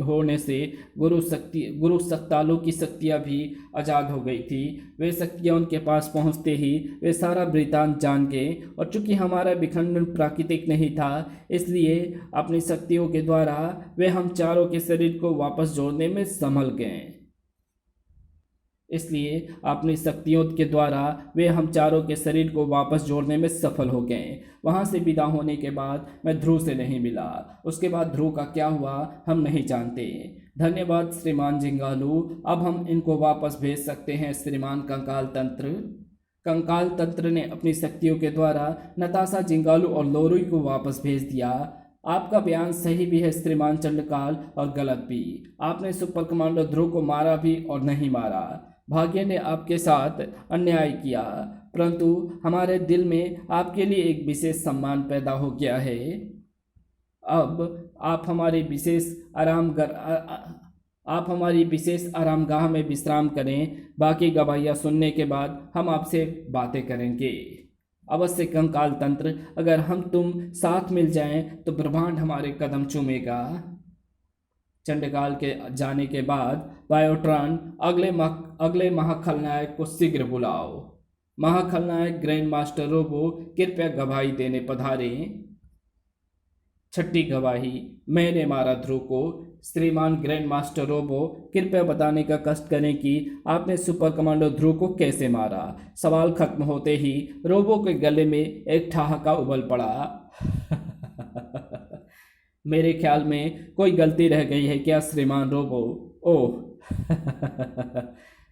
होने से गुरु सक्तालों की शक्तियाँ भी आज़ाद हो गई थी। वे शक्तियाँ उनके पास पहुँचते ही वे सारा वृत्तांत जान गए, और चूंकि हमारा विखंडन प्राकृतिक नहीं था, इसलिए अपनी शक्तियों के द्वारा वे हम चारों के शरीर को वापस जोड़ने में संभल गए। इसलिए अपनी शक्तियों के द्वारा वे हम चारों के शरीर को वापस जोड़ने में सफल हो गए। वहाँ से विदा होने के बाद मैं ध्रुव से नहीं मिला। उसके बाद ध्रुव का क्या हुआ हम नहीं जानते। धन्यवाद श्रीमान जिंगालू, अब हम इनको वापस भेज सकते हैं श्रीमान कंकाल तंत्र। कंकाल तंत्र ने अपनी शक्तियों के द्वारा नताशा, जिंगालू और लोरी को वापस भेज दिया। आपका बयान सही भी है श्रीमान चंडकाल, और गलत भी। आपने सुपर कमांडो ध्रुव को मारा भी और नहीं मारा। भाग्य ने आपके साथ अन्याय किया, परंतु हमारे दिल में आपके लिए एक विशेष सम्मान पैदा हो गया है। अब आप हमारी विशेष आरामगाह में विश्राम करें। बाकी गवाहियाँ सुनने के बाद हम आपसे बातें करेंगे। अवश्य कंकाल तंत्र, अगर हम तुम साथ मिल जाएं तो ब्रह्मांड हमारे कदम चूमेगा। चंडकाल के जाने के बाद बायोट्रॉन, अगले महाखलनायक को शीघ्र बुलाओ। महाखलनायक ग्रैंड मास्टर रोबो कृपया गवाही देने पधारें। छठी गवाही, मैंने मारा ध्रुव को। श्रीमान ग्रैंड मास्टर रोबो, कृपया बताने का कष्ट करें कि आपने सुपर कमांडो ध्रुव को कैसे मारा। सवाल खत्म होते ही रोबो के गले में एक ठहाका उबल पड़ा। मेरे ख्याल में कोई गलती रह गई है क्या श्रीमान रोबो? ओह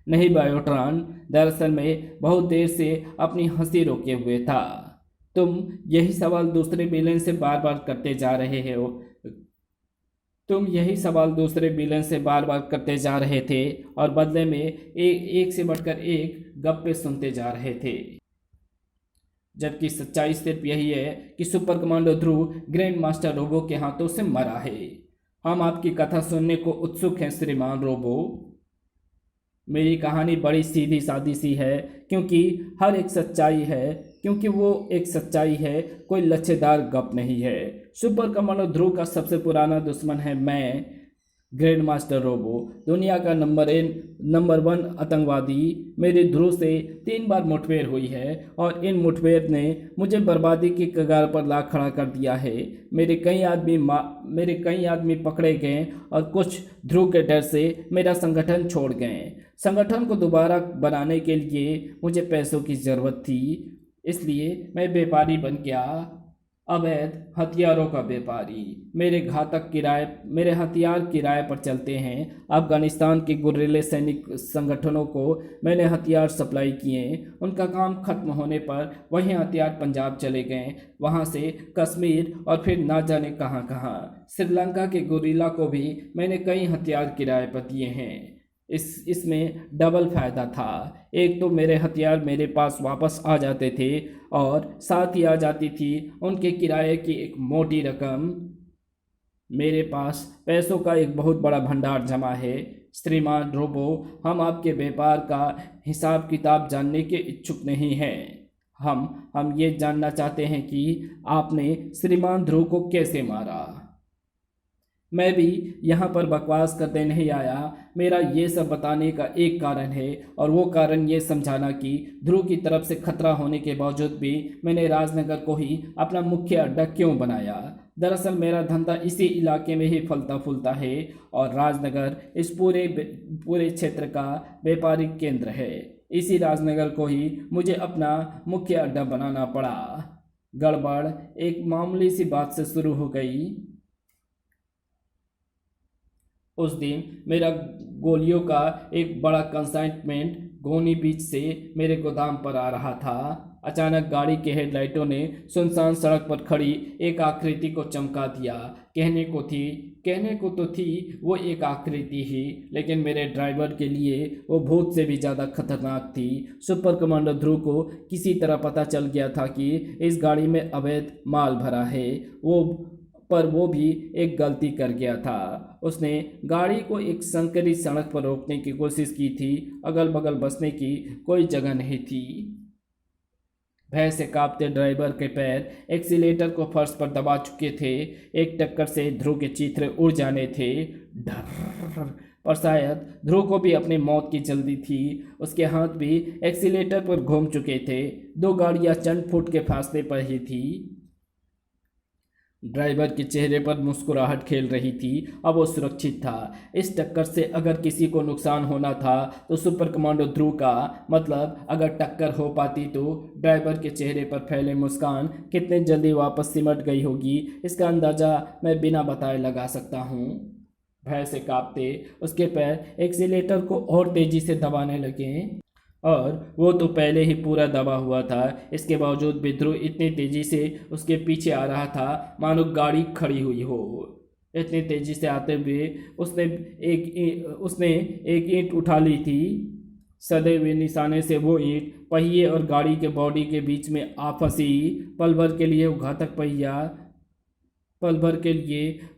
नहीं बायोट्रॉन, दरअसल मैं बहुत देर से अपनी हंसी रोके हुए था। तुम यही सवाल दूसरे विलेन से बार बार करते जा रहे थे और बदले में एक से बढ़कर एक गप्पे सुनते जा रहे थे, जबकि सच्चाई सिर्फ यही है कि सुपर कमांडो ध्रुव ग्रैंड मास्टर रोबो के हाथों से मरा है। हम आपकी कथा सुनने को उत्सुक हैं श्रीमान रोबो। मेरी कहानी बड़ी सीधी सादी सी है, क्योंकि वो एक सच्चाई है, कोई लच्छेदार गप नहीं है। सुपर कमांडो ध्रुव का सबसे पुराना दुश्मन है मैं। ग्रैंड मास्टर रोबो, दुनिया का नंबर 1 आतंकवादी। मेरे ध्रुव से 3 बार मुठभेड़ हुई है और इन मुठभेड़ ने मुझे बर्बादी की कगार पर ला खड़ा कर दिया है। मेरे कई आदमी पकड़े गए और कुछ ध्रुव के डर से मेरा संगठन छोड़ गए। संगठन को दोबारा बनाने के लिए मुझे पैसों की ज़रूरत थी, इसलिए मैं व्यापारी बन गया, अवैध हथियारों का व्यापारी। मेरे हथियार किराए पर चलते हैं। अफगानिस्तान के गुर्रिल्ला सैनिक संगठनों को मैंने हथियार सप्लाई किए। उनका काम खत्म होने पर वही हथियार पंजाब चले गए, वहाँ से कश्मीर और फिर ना जाने कहाँ कहाँ। श्रीलंका के गुर्रिल्ला को भी मैंने कई हथियार किराए पर दिए हैं। इसमें डबल फायदा था। एक तो मेरे हथियार मेरे पास वापस आ जाते थे और साथ ही आ जाती थी उनके किराए की एक मोटी रकम। मेरे पास पैसों का एक बहुत बड़ा भंडार जमा है। श्रीमान रोबो, हम आपके व्यापार का हिसाब किताब जानने के इच्छुक नहीं हैं। हम ये जानना चाहते हैं कि आपने श्रीमान ध्रुव को कैसे मारा। मैं भी यहाँ पर बकवास करते नहीं आया। मेरा ये सब बताने का एक कारण है और वो कारण ये समझाना कि ध्रुव की तरफ से खतरा होने के बावजूद भी मैंने राजनगर को ही अपना मुख्य अड्डा क्यों बनाया। दरअसल मेरा धंधा इसी इलाके में ही फलता फूलता है और राजनगर इस पूरे क्षेत्र का व्यापारिक केंद्र है। इसी राजनगर को ही मुझे अपना मुख्य अड्डा बनाना पड़ा। गड़बड़ एक मामूली सी बात से शुरू हो गई। उस दिन मेरा गोलियों का एक बड़ा कंसाइनमेंट गोनी बीच से मेरे गोदाम पर आ रहा था। अचानक गाड़ी के हेडलाइटों ने सुनसान सड़क पर खड़ी एक आकृति को चमका दिया। कहने को तो थी वो एक आकृति ही, लेकिन मेरे ड्राइवर के लिए वो भूत से भी ज़्यादा खतरनाक थी। सुपर कमांडो ध्रुव को किसी तरह पता चल गया था कि इस गाड़ी में अवैध माल भरा है। वो भी एक गलती कर गया था। उसने गाड़ी को एक संकरी सड़क पर रोकने की कोशिश की थी। अगल बगल बसने की कोई जगह नहीं थी। भय से कांपते ड्राइवर के पैर एक्सीलेटर को फर्श पर दबा चुके थे। एक टक्कर से ध्रुव के चीथड़े उड़ जाने थे। डर पर शायद ध्रुव को भी अपनी मौत की जल्दी थी। उसके हाथ भी एक्सीलेटर पर घूम चुके थे। 2 गाड़ियां चंद फुट के फासले पर ही थी। ड्राइवर के चेहरे पर मुस्कुराहट खेल रही थी। अब वो सुरक्षित था। इस टक्कर से अगर किसी को नुकसान होना था तो सुपर कमांडो ध्रुव का। मतलब अगर टक्कर हो पाती तो ड्राइवर के चेहरे पर फैले मुस्कान कितने जल्दी वापस सिमट गई होगी, इसका अंदाज़ा मैं बिना बताए लगा सकता हूँ। भय से कांपते उसके पैर एक्सीलेटर को और तेज़ी से दबाने लगे और वो तो पहले ही पूरा दबा हुआ था। इसके बावजूद भी ध्रुव इतनी तेज़ी से उसके पीछे आ रहा था मानो गाड़ी खड़ी हुई हो। इतनी तेज़ी से आते हुए उसने एक ईंट उठा ली थी। सधे हुए निशाने से वो ईंट पहिए और गाड़ी के बॉडी के बीच में आ फंसी। पल भर के लिए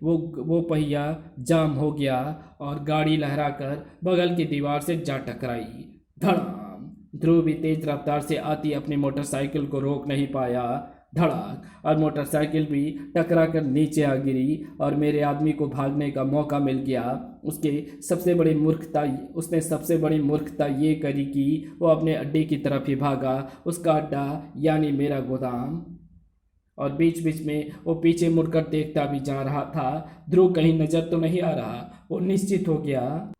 वो पहिया जाम हो गया और गाड़ी लहराकर बगल की दीवार से जा टकराई। धड़ाम। ध्रुव भी तेज रफ्तार से आती अपनी मोटरसाइकिल को रोक नहीं पाया। धड़ाक और मोटरसाइकिल भी टकरा कर नीचे आ गिरी और मेरे आदमी को भागने का मौका मिल गया। उसने सबसे बड़ी मूर्खता ये करी कि वो अपने अड्डे की तरफ ही भागा। उसका अड्डा यानी मेरा गोदाम। और बीच बीच में वो पीछे मुड़कर देखता भी जा रहा था। ध्रुव कहीं नजर तो नहीं आ रहा, वो निश्चित हो गया।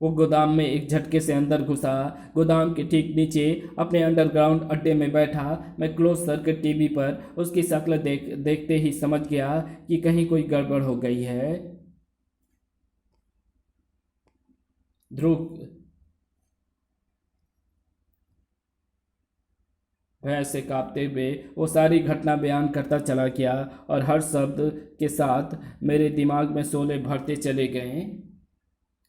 वो गोदाम में एक झटके से अंदर घुसा। गोदाम के ठीक नीचे अपने अंडरग्राउंड अड्डे में बैठा मैं क्लोज सर्किट टीवी पर उसकी शक्ल देखते ही समझ गया कि कहीं कोई गड़बड़ हो गई है। ध्रुव भय से कांपते हुए वो सारी घटना बयान करता चला गया और हर शब्द के साथ मेरे दिमाग में शोले भरते चले गए।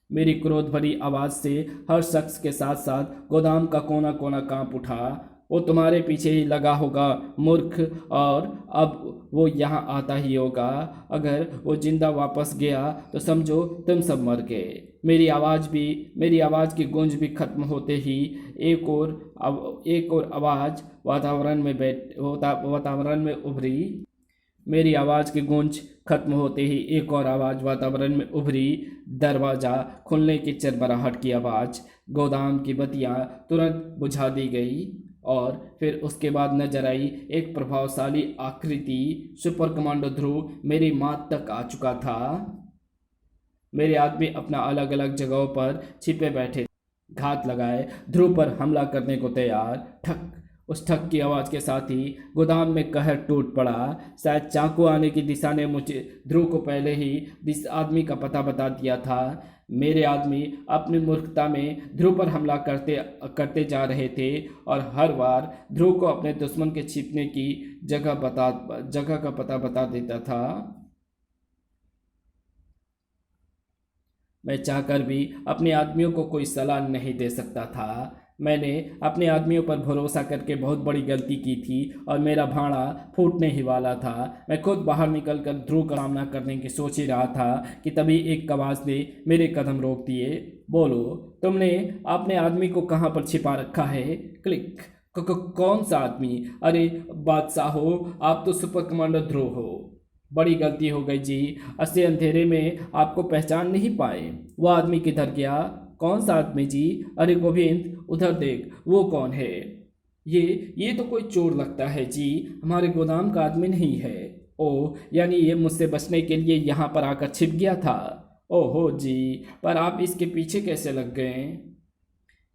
मेरी क्रोध भरी आवाज़ से हर शख्स के साथ साथ गोदाम का कोना कोना कांप उठा। वो तुम्हारे पीछे ही लगा होगा मूर्ख, और अब वो यहाँ आता ही होगा। अगर वो जिंदा वापस गया तो समझो तुम सब मर गए। मेरी आवाज़ की गूंज भी खत्म होते ही एक और आवाज़ वातावरण में उभरी। मेरी आवाज़ की गूंज खत्म होते ही एक और आवाज़ वातावरण में उभरी। दरवाज़ा खुलने की चरमराहट की आवाज़। गोदाम की बत्तियां तुरंत बुझा दी गई और फिर उसके बाद नजर आई एक प्रभावशाली आकृति। सुपर कमांडो ध्रुव मेरी माथ तक आ चुका था। मेरे आदमी अपना अलग अलग जगहों पर छिपे बैठे, घात लगाए ध्रुव पर हमला करने को तैयार। ठक, उस ठक की आवाज़ के साथ ही गोदाम में कहर टूट पड़ा। शायद चाकू आने की दिशा ने मुझे ध्रुव को पहले ही इस आदमी का पता बता दिया था। मेरे आदमी अपनी मूर्खता में ध्रुव पर हमला करते करते जा रहे थे और हर बार ध्रुव को अपने दुश्मन के छिपने की जगह का पता बता देता था। मैं चाहकर भी अपने आदमियों को कोई सलाह नहीं दे सकता था। मैंने अपने आदमियों पर भरोसा करके बहुत बड़ी गलती की थी और मेरा भाड़ा फूटने ही वाला था। मैं खुद बाहर निकलकर ध्रुव का सामना करने की सोच ही रहा था कि तभी एक आवाज़ ने मेरे कदम रोक दिए। बोलो, तुमने अपने आदमी को कहाँ पर छिपा रखा है? क्लिक। कौन सा आदमी? अरे बादशाह हो, आप तो सुपर कमांडर ध्रुव हो। बड़ी गलती हो गई जी, ऐसे अंधेरे में आपको पहचान नहीं पाए। वो आदमी किधर गया? कौन सा आदमी जी? अरे गोविंद, उधर देख, वो कौन है? ये तो कोई चोर लगता है जी, हमारे गोदाम का आदमी नहीं है। ओह, यानी ये मुझसे बचने के लिए यहाँ पर आकर छिप गया था। ओहो जी, पर आप इसके पीछे कैसे लग गए?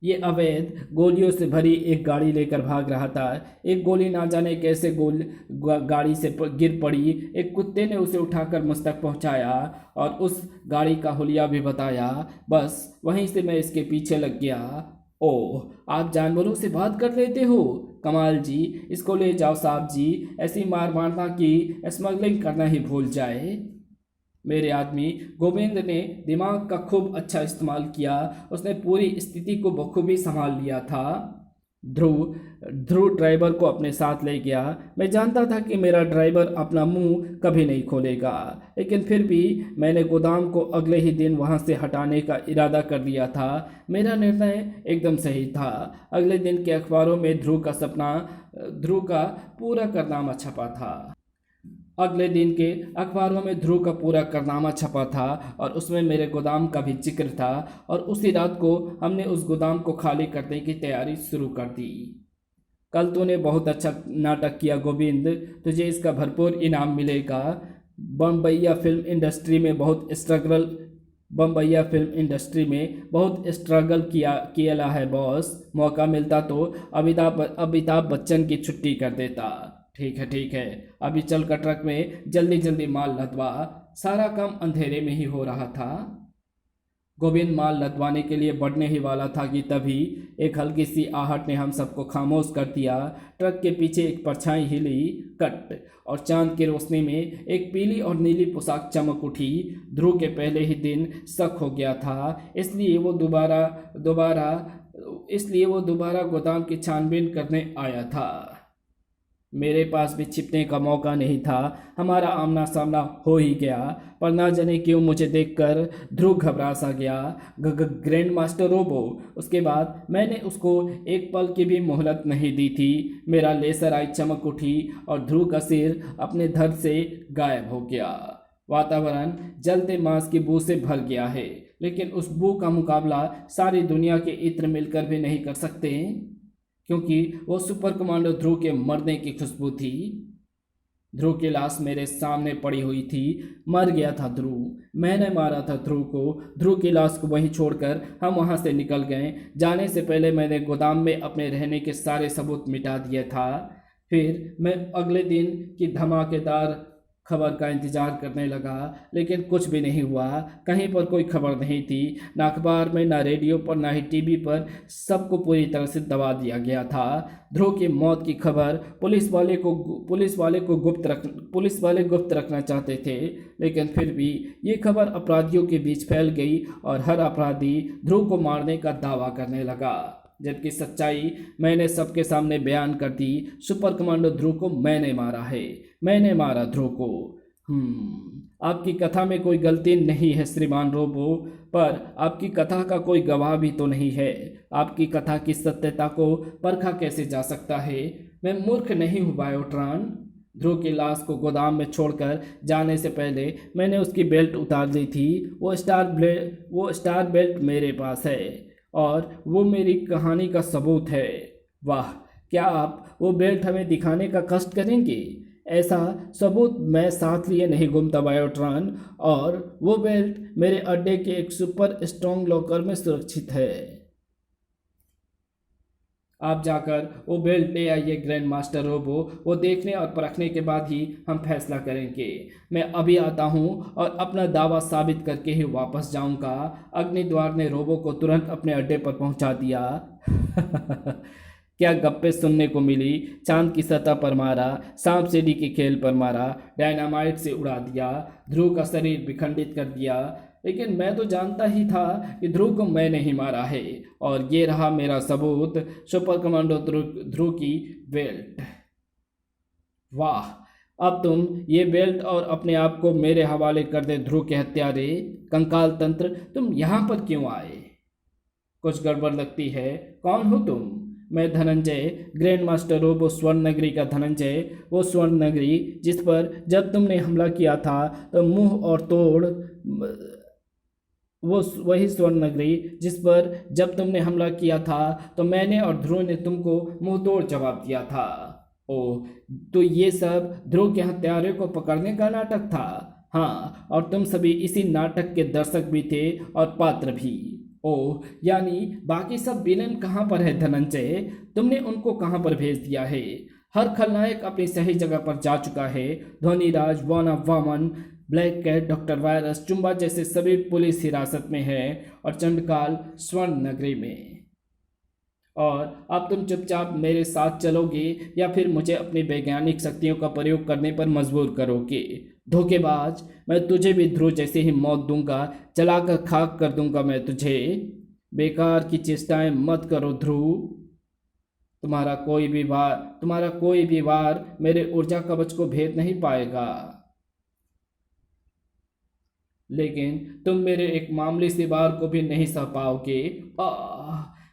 ये अवैध गोलियों से भरी एक गाड़ी लेकर भाग रहा था। एक गोली ना जाने कैसे गाड़ी से गिर पड़ी। एक कुत्ते ने उसे उठाकर मुझ तक पहुंचाया और उस गाड़ी का हुलिया भी बताया। बस वहीं से मैं इसके पीछे लग गया। ओह, आप जानवरों से बात कर लेते हो? कमाल जी, इसको ले जाओ साहब जी, ऐसी मार मारना कि स्मगलिंग करना ही भूल जाए। मेरे आदमी गोविंद ने दिमाग का खूब अच्छा इस्तेमाल किया। उसने पूरी स्थिति को बखूबी संभाल लिया था। ध्रुव ध्रुव ड्राइवर को अपने साथ ले गया। मैं जानता था कि मेरा ड्राइवर अपना मुंह कभी नहीं खोलेगा, लेकिन फिर भी मैंने गोदाम को अगले ही दिन वहां से हटाने का इरादा कर लिया था। मेरा निर्णय एकदम सही था। अगले दिन के अखबारों में ध्रुव का पूरा कारनामा छपा था। अगले दिन के अखबारों में ध्रुव का पूरा कारनामा छपा था और उसमें मेरे गोदाम का भी जिक्र था और उसी रात को हमने उस गोदाम को खाली करने की तैयारी शुरू कर दी। कल तूने बहुत अच्छा नाटक किया गोविंद, तुझे इसका भरपूर इनाम मिलेगा। बम्बईया फिल्म इंडस्ट्री में बहुत स्ट्रगल किया है बॉस। मौका मिलता तो अमिताभ बच्चन की छुट्टी कर देता। ठीक है, अभी चल कर ट्रक में जल्दी जल्दी माल लदवा। सारा काम अंधेरे में ही हो रहा था। गोविंद माल लदवाने के लिए बढ़ने ही वाला था कि तभी एक हल्की सी आहट ने हम सबको खामोश कर दिया। ट्रक के पीछे एक परछाई हिली, कट, और चांद की रोशनी में एक पीली और नीली पोशाक चमक उठी। ध्रुव के पहले ही दिन शक हो गया था, इसलिए वो दोबारा गोदाम की छानबीन करने आया था। मेरे पास भी छिपने का मौका नहीं था। हमारा आमना सामना हो ही गया, पर ना जाने क्यों मुझे देखकर ध्रुव घबरा सा गया। Grand master robo. उसके बाद मैंने उसको एक पल की भी मोहलत नहीं दी थी। मेरा लेसर आई चमक उठी और ध्रुव का सिर अपने धड़ से गायब हो गया। वातावरण जलते मांस की बू से भर गया है, लेकिन उस बू का मुकाबला सारी दुनिया के इत्र मिलकर भी नहीं कर सकते, क्योंकि वो सुपर कमांडो ध्रुव के मरने की खुशबू थी। ध्रुव की लाश मेरे सामने पड़ी हुई थी। मर गया था ध्रुव, मैंने मारा था ध्रुव को। ध्रुव की लाश को वहीं छोड़कर हम वहां से निकल गए। जाने से पहले मैंने गोदाम में अपने रहने के सारे सबूत मिटा दिए था। फिर मैं अगले दिन की धमाकेदार खबर का इंतजार करने लगा, लेकिन कुछ भी नहीं हुआ। कहीं पर कोई खबर नहीं थी, ना अखबार में, ना रेडियो पर, ना ही टीवी पर। सबको पूरी तरह से दबा दिया गया था। ध्रुव की मौत की खबर पुलिस वाले गुप्त रखना चाहते थे, लेकिन फिर भी ये खबर अपराधियों के बीच फैल गई और हर अपराधी ध्रुव को मारने का दावा करने लगा, जबकि सच्चाई मैंने सबके सामने बयान कर दी। सुपर कमांडो ध्रुव को मैंने मारा है, मैंने मारा ध्रुव को। आपकी कथा में कोई गलती नहीं है श्रीमान रोबो, पर आपकी कथा का कोई गवाह भी तो नहीं है। आपकी कथा की सत्यता को परखा कैसे जा सकता है? मैं मूर्ख नहीं हूँ बायोट्रॉन। ध्रुव की लाश को गोदाम में छोड़कर जाने से पहले मैंने उसकी बेल्ट उतार दी थी। वो स्टार बेल्ट मेरे पास है और वो मेरी कहानी का सबूत है। वाह, क्या आप वो बेल्ट हमें दिखाने का कष्ट करेंगे? ऐसा सबूत मैं साथ लिए नहीं घूमता बायोट्रॉन, और वो बेल्ट मेरे अड्डे के एक सुपर स्ट्रॉन्ग लॉकर में सुरक्षित है। आप जाकर वो बेल्ट ले आइए ग्रैंड मास्टर रोबो। वो देखने और परखने के बाद ही हम फैसला करेंगे। मैं अभी आता हूँ और अपना दावा साबित करके ही वापस जाऊँगा। अग्निद्वार ने रोबो को तुरंत अपने अड्डे पर पहुँचा दिया। क्या गप्पे सुनने को मिली। चांद की सतह पर मारा, सांप सीढ़ी के खेल पर मारा, डायनामाइट से उड़ा दिया, ध्रुव का शरीर विखंडित कर दिया। लेकिन मैं तो जानता ही था कि ध्रुव को मैंने ही मारा है, और ये रहा मेरा सबूत, सुपर कमांडो ध्रुव की बेल्ट। वाह, अब तुम ये बेल्ट और अपने आप को मेरे हवाले कर दे ध्रुव के हत्यारे। कंकाल तंत्र, तुम यहाँ पर क्यों आए? कुछ गड़बड़ लगती है। कौन हो तुम? मैं धनंजय, ग्रैंड मास्टर रोबो स्वर्ण नगरी का धनंजय। वो स्वर्ण नगरी जिस पर जब तुमने हमला किया था तो मुंह और तोड़ वो वही स्वर्ण नगरी जिस पर जब तुमने हमला किया था तो मैंने और ध्रुव ने तुमको मुंह तोड़ जवाब दिया था। ओह, तो ये सब ध्रुव के हत्यारे को पकड़ने का नाटक था। हाँ, और तुम सभी इसी नाटक के दर्शक भी थे और पात्र भी। ओह, यानी बाकी सब विलेन कहाँ पर है धनंजय? तुमने उनको कहाँ पर भेज दिया है? हर खलनायक अपनी सही जगह पर जा चुका है। ध्वनिराज, वाना Vaman, black cat, doctor virus, चुम्बा जैसे सभी पुलिस हिरासत में हैं और चंडकाल स्वर्ण नगरी में। और अब तुम चुपचाप मेरे साथ चलोगे या फिर मुझे अपनी वैज्ञानिक शक्तियों का प्रयोग करने पर मजबूर करोगे? धोखेबाज, मैं तुझे भी ध्रुव जैसे ही मौत दूंगा, जलाकर खाक कर दूंगा मैं तुझे। बेकार की चेष्टाएं मत करो ध्रुव। तुम्हारा कोई भी वार मेरे ऊर्जा कवच को भेद नहीं पाएगा। लेकिन तुम मेरे एक मामूली सी वार को भी नहीं सह पाओगे।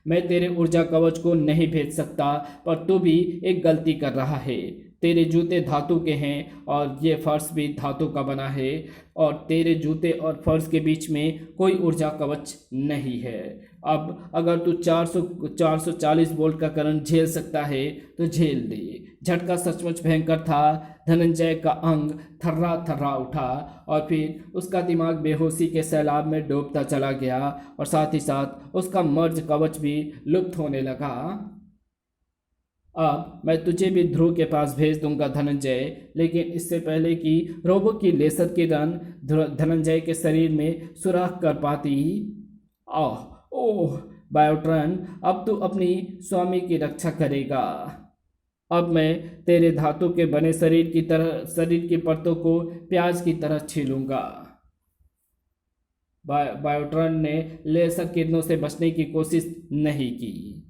मैं तेरे ऊर्जा कवच को नहीं भेज सकता, पर तू भी एक गलती कर रहा है। तेरे जूते धातु के हैं और ये फर्श भी धातु का बना है, और तेरे जूते और फर्श के बीच में कोई ऊर्जा कवच नहीं है। अब अगर तू 440 वोल्ट का करंट झेल सकता है तो झेल दे। झटका सचमुच भयंकर था। धनंजय का अंग थर्रा थर्रा उठा और फिर उसका दिमाग बेहोशी के सैलाब में डूबता चला गया, और साथ ही साथ उसका मर्ज कवच भी लुप्त होने लगा। अब मैं तुझे भी ध्रुव के पास भेज दूंगा धनंजय, लेकिन इससे पहले कि रोबो की लेसर किरण धनंजय के शरीर में सुराख कर पाती। ओह बायोट्रॉन, अब तू अपनी स्वामी की रक्षा करेगा। अब मैं तेरे धातु के बने शरीर की परतों को प्याज की तरह छीलूंगा। बायोट्रॉन ने लेसर किरणों से बचने की कोशिश नहीं की,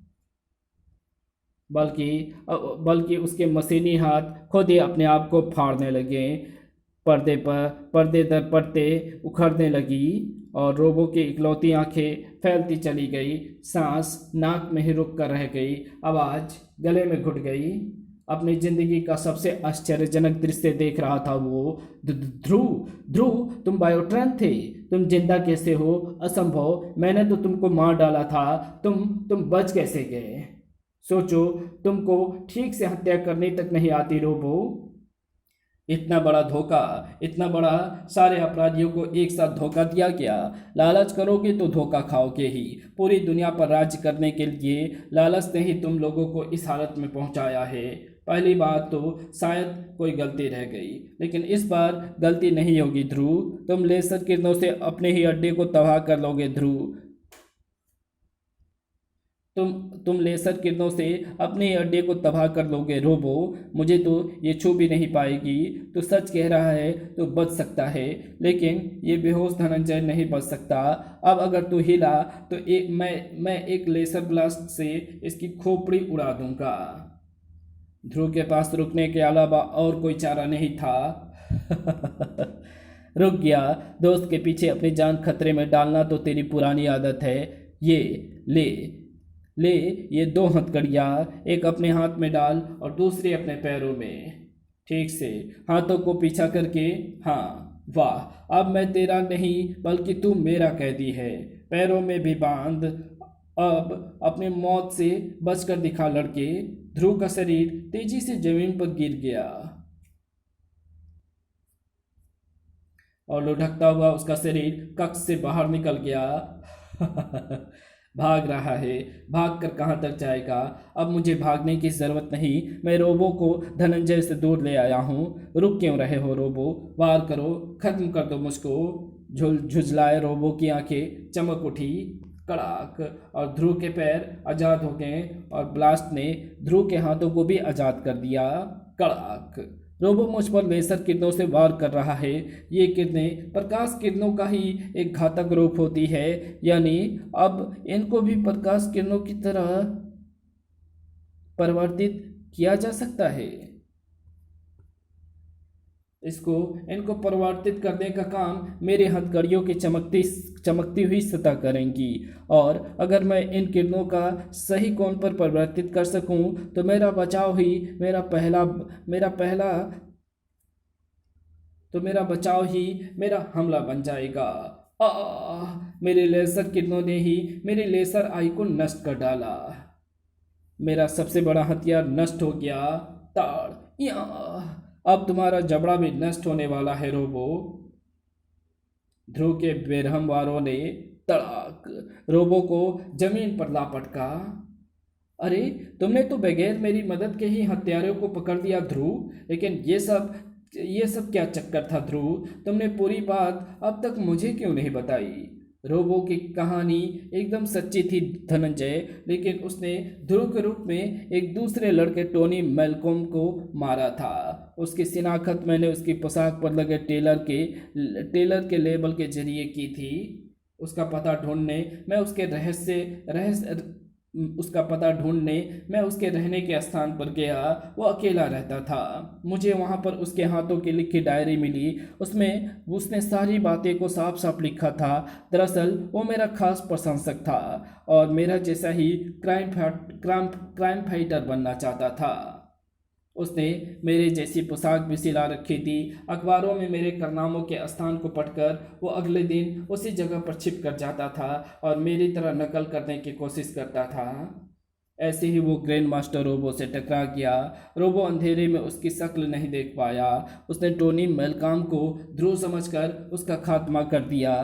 बल्कि उसके मशीनी हाथ खुद ही अपने आप को फाड़ने लगे। पर्दे दर पर्दे उखड़ने लगी और रोबो की इकलौती आंखें फैलती चली गई। सांस नाक में ही रुक कर रह गई, आवाज़ गले में घुट गई। अपनी जिंदगी का सबसे आश्चर्यजनक दृश्य देख रहा था वो। ध्रुव, तुम बायोट्रॉन थे? तुम जिंदा कैसे हो? असंभव, मैंने तो तुमको मार डाला था। तुम बच कैसे गए? सोचो, तुमको ठीक से हत्या करने तक नहीं आती रोबो। इतना बड़ा धोखा, इतना बड़ा, सारे अपराधियों को एक साथ धोखा दिया गया। लालच करोगे तो धोखा खाओगे ही। पूरी दुनिया पर राज्य करने के लिए लालच ने ही तुम लोगों को इस हालत में पहुंचाया है। पहली बात तो शायद कोई गलती रह गई, लेकिन इस बार गलती नहीं होगी ध्रुव। तुम लेसर किरणों से अपने ही अड्डे को तबाह कर लोगे ध्रुव। तुम लेसर किरणों से अपने अड्डे को तबाह कर लोगे रोबो। मुझे तो ये छू भी नहीं पाएगी। तो सच कह रहा है तो बच सकता है, लेकिन ये बेहोश धनंजय नहीं बच सकता। अब अगर तू हिला तो मैं एक लेसर ब्लास्ट से इसकी खोपड़ी उड़ा दूंगा। ध्रुव के पास रुकने के अलावा और कोई चारा नहीं था। रुक गया। दोस्त के पीछे अपनी जान खतरे में डालना तो तेरी पुरानी आदत है। ये 2 हथकड़ियाँ, एक अपने हाथ में डाल और दूसरी अपने पैरों में। ठीक से हाथों को पीछा करके। हाँ वाह, अब मैं तेरा नहीं बल्कि तू मेरा कैदी है, पैरों में भी बांध। अब अपनी मौत से बचकर दिखा लड़के। ध्रुव का शरीर तेजी से जमीन पर गिर गया और लुढ़कता हुआ उसका शरीर कक्ष से बाहर निकल गया। भाग रहा है, भाग कर कहाँ तक जाएगा? अब मुझे भागने की जरूरत नहीं, मैं रोबो को धनंजय से दूर ले आया हूँ। रुक क्यों रहे हो रोबो? वार करो, खत्म कर दो मुझको। झुझलाए रोबो की आंखें चमक उठी। कड़ाक, और ध्रुव के पैर आजाद हो गए और ब्लास्ट ने ध्रुव के हाथों को भी आजाद कर दिया। कड़ाक, रोबो मुझ पर लेजर किरणों से वार कर रहा है। ये किरणें प्रकाश किरणों का ही एक घातक रूप होती है, यानी अब इनको भी प्रकाश किरणों की तरह परिवर्तित किया जा सकता है। इनको परिवर्तित करने का काम मेरे हथकड़ियों की चमकती चमकती हुई सतह करेंगी, और अगर मैं इन किरणों का सही कोण पर परिवर्तित कर सकूं तो मेरा बचाव ही मेरा हमला बन जाएगा। मेरे लेजर किरणों ने ही मेरे लेजर आई को नष्ट कर डाला। मेरा सबसे बड़ा हथियार नष्ट हो गया। ताड़ या, अब तुम्हारा जबड़ा भी नष्ट होने वाला है रोबो। ध्रुव के बेरहम वारों ने तड़ाक रोबो को जमीन पर ला पटका। अरे, तुमने तो बगैर मेरी मदद के ही हत्यारों को पकड़ लिया ध्रुव, लेकिन ये सब क्या चक्कर था ध्रुव? तुमने पूरी बात अब तक मुझे क्यों नहीं बताई? रोबो की कहानी एकदम सच्ची थी धनंजय, लेकिन उसने ध्रुव के रूप में एक दूसरे लड़के टोनी मेलकोम को मारा था। उसकी शिनाख्त मैंने उसकी पोशाक पर लगे टेलर के लेबल के जरिए की थी। उसका पता ढूंढने मैं उसके रहने के स्थान पर गया। वो अकेला रहता था। मुझे वहाँ पर उसके हाथों की लिखी डायरी मिली। उसमें उसने सारी बातें को साफ साफ लिखा था। दरअसल वो मेरा खास प्रशंसक था और मेरा जैसा ही क्राइम फाइटर बनना चाहता था। उसने मेरे जैसी पोशाक भी सिला रखी थी। अखबारों में मेरे कारनामों के स्थान को पढ़कर वो अगले दिन उसी जगह पर छिप कर जाता था और मेरी तरह नकल करने की कोशिश करता था। ऐसे ही वो ग्रैंड मास्टर रोबो से टकरा गया। रोबो अंधेरे में उसकी शक्ल नहीं देख पाया। उसने टोनी मेलकाम को ध्रुव समझकर उसका खात्मा कर दिया।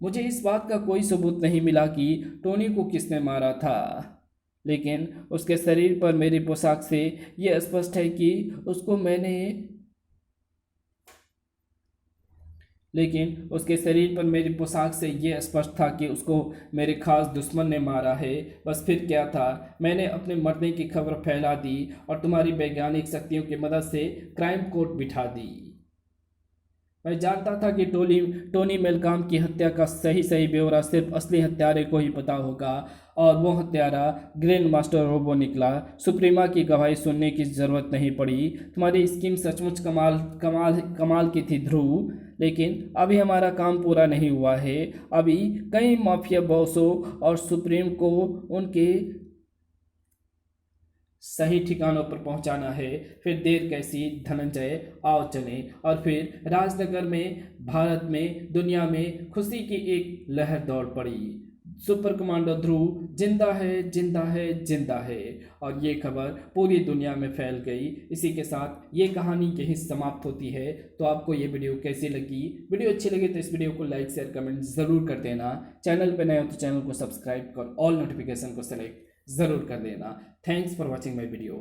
मुझे इस बात का कोई सबूत नहीं मिला कि टोनी को किसने मारा था, लेकिन उसके शरीर पर मेरी पोशाक से यह स्पष्ट है कि उसको मैंने लेकिन उसके शरीर पर मेरी पोशाक से यह स्पष्ट था कि उसको मेरे खास दुश्मन ने मारा है। बस फिर क्या था, मैंने अपने मरने की खबर फैला दी और तुम्हारी वैज्ञानिक शक्तियों की मदद से क्राइम कोर्ट बिठा दी। मैं जानता था कि टोनी मेलकाम की हत्या का सही ब्यौरा सिर्फ असली हत्यारे को ही पता होगा, और वो हत्यारा ग्रैंड मास्टर रोबो निकला। सुप्रीमा की गवाही सुनने की जरूरत नहीं पड़ी। तुम्हारी स्कीम सचमुच कमाल की थी ध्रुव, लेकिन अभी हमारा काम पूरा नहीं हुआ है। अभी कई माफिया बॉसों और सुप्रीम को उनके सही ठिकानों पर पहुंचाना है। फिर देर कैसी धनंजय, आओ चलें। और फिर राजनगर में, भारत में, दुनिया में खुशी की एक लहर दौड़ पड़ी। सुपर कमांडो ध्रुव जिंदा है, जिंदा है, जिंदा है, और ये खबर पूरी दुनिया में फैल गई। इसी के साथ ये कहानी यहीं समाप्त होती है। तो आपको ये वीडियो कैसी लगी? वीडियो अच्छी लगी तो इस वीडियो को लाइक शेयर कमेंट ज़रूर कर देना। चैनल पर नए हो तो चैनल को सब्सक्राइब कर ऑल नोटिफिकेशन को सेलेक्ट ज़रूर कर देना। Thanks for watching my video.